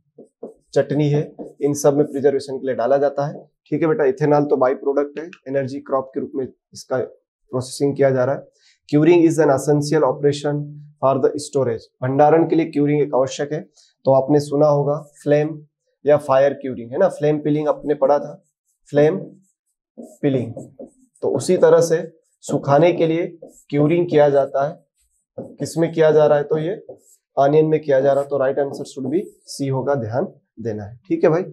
चटनी है, इन सब में प्रिजर्वेशन के लिए डाला जाता है, ठीक है बेटा। इथेनॉल तो बाई प्रोडक्ट है, एनर्जी क्रॉप के रूप में इसका प्रोसेसिंग किया जा रहा है। Curing is an essential operation for the storage, भंडारण के लिए क्यूरिंग एक आवश्यक है। तो आपने सुना होगा फ्लेम या फायर क्यूरिंग, है ना, फ्लेम पिलिंग आपने पढ़ा था, फ्लेम पिलिंग। तो उसी तरह से सुखाने के लिए क्यूरिंग किया जाता है। किसमें किया जा रहा है, तो ये ऑनियन में किया जा रहा है, तो right answer should be C होगा, ध्यान देना है, ठीक है भाई।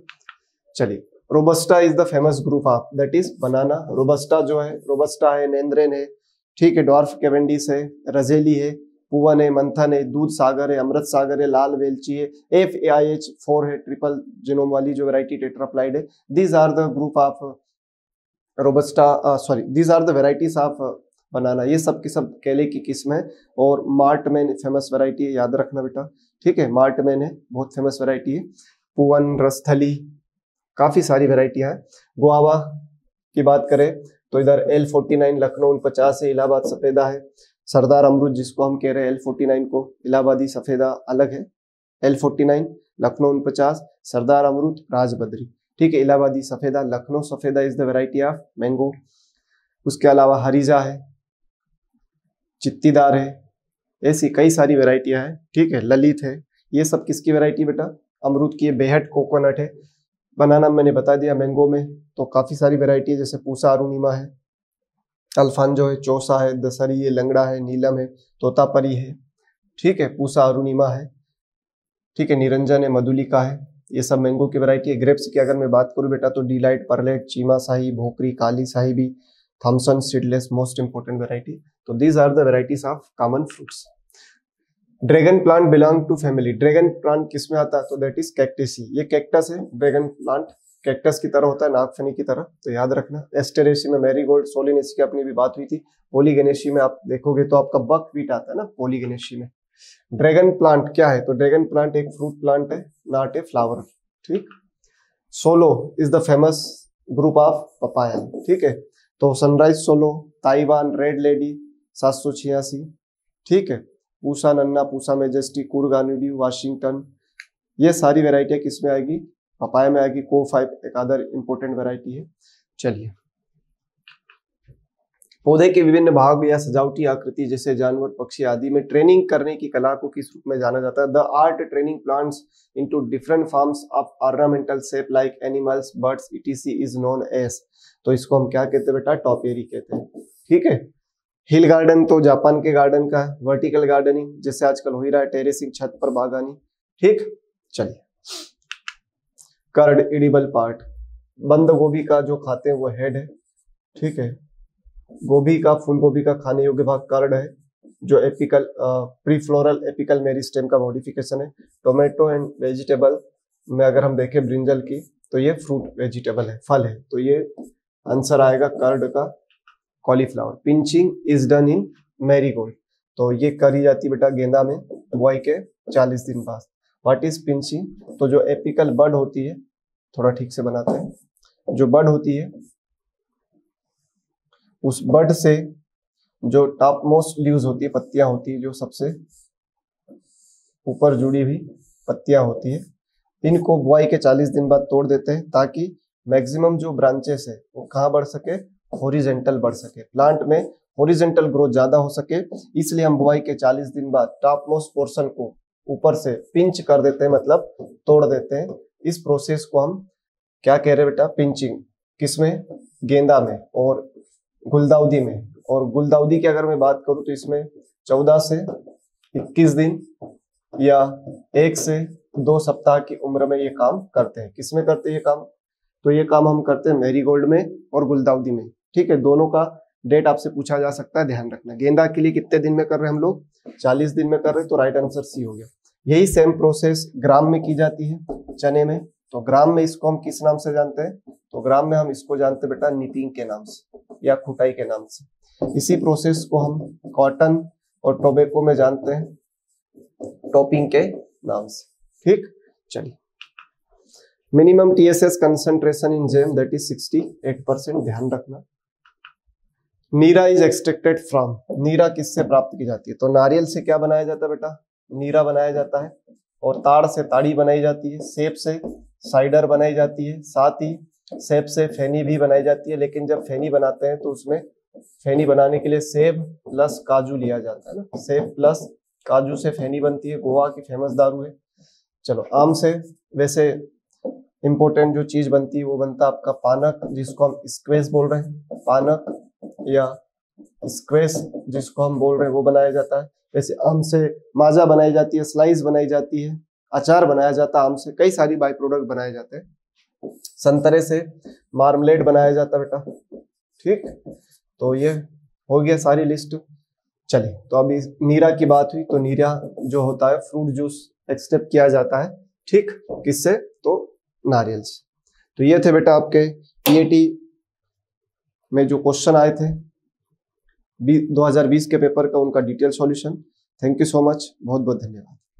चलिए, robusta is the famous group of, that is banana. Robusta जो है, रोबस्टा है, नेंद्रेन है, ठीक है, डॉर्फ कैवेंडिस है, रजेली है, पुवन है, मंथन है, दूध सागर है, अमृत सागर है, लाल वेलची है, FAIH4 है, ट्रिपल जीनोम वाली जो वैरायटी टेट्राप्लाइड है। These are the group of robusta, sorry these are the varieties of banana. ये सब की सब केले की किस्म है। और मार्टमैन फेमस वैरायटी है, याद रखना बेटा, ठीक है, मार्टमैन है, बहुत फेमस वैरायटी है। पुवन, रस्थली, काफी सारी वैरायटियां हैं। गुआवा की बात करें तो इधर L49 लखनऊ 49 है, इलाहाबाद सफेदा है। सरदार अमरूद जिसको हम कह रहे हैं L49 को, इलाहाबादी सफेदा अलग है, L49 लखनऊ 49, सरदार अमरूद राजबद्री, ठीक है, इलाहाबादी सफेदा, लखनऊ सफेदा is the variety of mango. उसके अलावा हरीजा है, चित्तीदार है, ऐसी कई सारी वैरायटियां हैं, ठीक है, ललित है। ये सब किसकी वैरायटी बेटा, अमरूद की। बेहट कोकोनट है। बनाना मैंने बता दिया। मैंगो में तो काफी सारी वैरायटी है, जैसे पूसा अरुणिमा है, अल्फांजो है, चौसा है, दशहरी है, लंगड़ा है, नीलम है, तोतापरी है, ठीक है, पूसा अरुणिमा है, ठीक है, निरंजन है, मधुलिका है। ये सब मैंगो की वैरायटी है। ग्रेप्स की अगर मैं बात करूं बेटा तो Delight, Perlette, Cheema Shahi, Bhokri, Kali Sahebi, Thompson Seedless, most important variety. तो these are the varieties of common fruits. Dragon plant belong to family. Dragon plant किस में आता है, तो दैट इज कैक्टेसी। ये कैक्टस है, ड्रैगन प्लांट कैक्टस की तरह होता है, नागफनी की तरह, तो याद रखना। एस्टेरेसी में मैरीगोल्ड, सोलिनेसी की अपनी भी बात हुई थी। पॉलीगेनेसी में आप देखोगे तो आपका बकवीट आता है ना, पॉलीगेनेसी में। ड्रैगन प्लांट क्या है, तो ड्रैगन प्लांट एक फ्रूट प्लांट है, नॉट ए फ्लावर, ठीक। Solo is the famous group of papaya, ठीक है। तो sunrise solo, Taiwan, red lady 786, ठीक है, पूसा नन्ना, पूसा मेजेस्टी, कुरगानुडी, वाशिंगटन, ये सारी वैरायटियां किस में आएगी, पपाया में आएगी। को5 एक अदर इंपोर्टेंट वैरायटी है। चलिए, पौधे के विभिन्न भाग या सजावटी आकृति जैसे जानवर, पक्षी आदि में ट्रेनिंग करने की कला को किस रूप में जाना जाता है, the art training plants into different forms of ornamental shape like animals, birds, etc is known as. तो इसको हम क्या कहते हैं बेटा, टॉपियरी कहते हैं, ठीक है। हिल गार्डन तो जापान के गार्डन का है। वर्टिकल गार्डनिंग जैसे आजकल हो ही रहा है, टेरेसिंग, छत पर बागानी, ठीक। चलिए, कर्ड एडिबल पार्ट, बंद गोभी का जो खाते हैं वो हेड है, ठीक है। गोभी का, फूल गोभी का खाने योग्य भाग कर्ड है, जो एपिकल प्रीफ्लोरल एपिकल मेरिस्टेम का मॉडिफिकेशन है। टोमेटो एंड वेजिटेबल में अगर हम देखें ब्रिंजल की, तो ये फ्रूट वेजिटेबल है, फल है, तो ये आंसर आएगा कर्ड का cauliflower. Pinching is done in marigold, तो ये करी जाती है बेटा गेंदा में बुआई के 40 दिन बाद। What is pinching? तो जो एपिकल बड होती है, थोड़ा ठीक से बनाते हैं, जो बड होती है उस बड से जो टॉप मोस्ट लीव्स होती है, पत्तियां होती है, जो सबसे ऊपर जुड़ी हुई पत्तियां होती है, इनको बुआई के 40 दिन बाद तोड़ देते हैं ताकि मैक्सिमम जो ब्रांचेस है वो कहाँ बढ़ सके, हॉरिजेंटल बढ़ सके, प्लांट में हॉरिजेंटल ग्रोथ ज्यादा हो सके। इसलिए हम बुआई के 40 दिन बाद टॉप मोस्ट पोर्शन को ऊपर से पिंच कर देते हैं, मतलब तोड़ देते हैं। इस प्रोसेस को हम क्या कह रहे हैं बेटा? पिंचिंग। किसमें? गेंदा में और गुलदाउदी में। और गुलदाउदी की अगर मैं बात करूं तो इसमें 14 से 21 दिन या 1 से 2 सप्ताह की उम्र में ये काम करते हैं। किसमें करते हैं ये काम? तो ये काम हम करते हैं मैरीगोल्ड में और गुलदाउदी में। ठीक है, दोनों का डेट आपसे पूछा जा सकता है, ध्यान रखना। गेंदा के लिए कितने दिन में कर रहे हैं हम लोग? 40 दिन में कर रहे हैं, तो राइट आंसर सी हो गया। यही सेम प्रोसेस ग्राम में की जाती है, चने में। तो ग्राम में इसको हम किस नाम से जानते हैं? तो ग्राम में हम इसको जानते हैं बेटा निटिंग के नाम से या खुटाई के नाम से। इसी प्रोसेस को हम कॉटन और टोबैको में जानते हैं टॉपिंग के नाम से। ठीक, चलिए। Minimum TSS concentration in jam that is 68%, ध्यान रखना। Neera is extracted from, neera किससे प्राप्त की जाती है? तो नारियल से क्या बनाया जाता है बेटा? नीरा बनाया जाता है। और ताड़ से ताड़ी बनाई जाती है, सेब से साइडर बनाई जाती है, साथ ही सेब से फेनी भी बनाई जाती है। लेकिन जब फेनी बनाते हैं तो उसमें फेनी बनाने के लिए सेब प्लस काजू लिया जाता है ना, सेब प्लस काजू से फेनी बनती है, गोवा की फेमस दारू है। चलो, आम से वैसे इंपॉर्टेंट जो चीज बनती है वो बनता है आपका पानक, जिसको हम स्क्वेस बोल रहे हैं, पानक या स्क्वेस जिसको हम बोल रहे हैं वो बनाया जाता है। वैसे आम से माजा बनाई जाती है, स्लाइस बनाई जाती है, अचार बनाया जाता है आम से, कई सारी बाई प्रोडक्ट बनाए जाते हैं। संतरे से मार्मलेड बनाया जाता है बेटा। ठीक, तो ये हो गया सारी लिस्ट। चलिए, तो अभी नीरा की बात हुई, तो नीरा जो होता है फ्रूट जूस एक्सट्रैक्ट किया जाता है। ठीक, किससे? तो नारियल से। तो ये थे बेटा आपके PAT में जो क्वेश्चन आए थे 2020 के पेपर का, उनका detail solution. Thank you so much, बहुत बहुत धन्यवाद।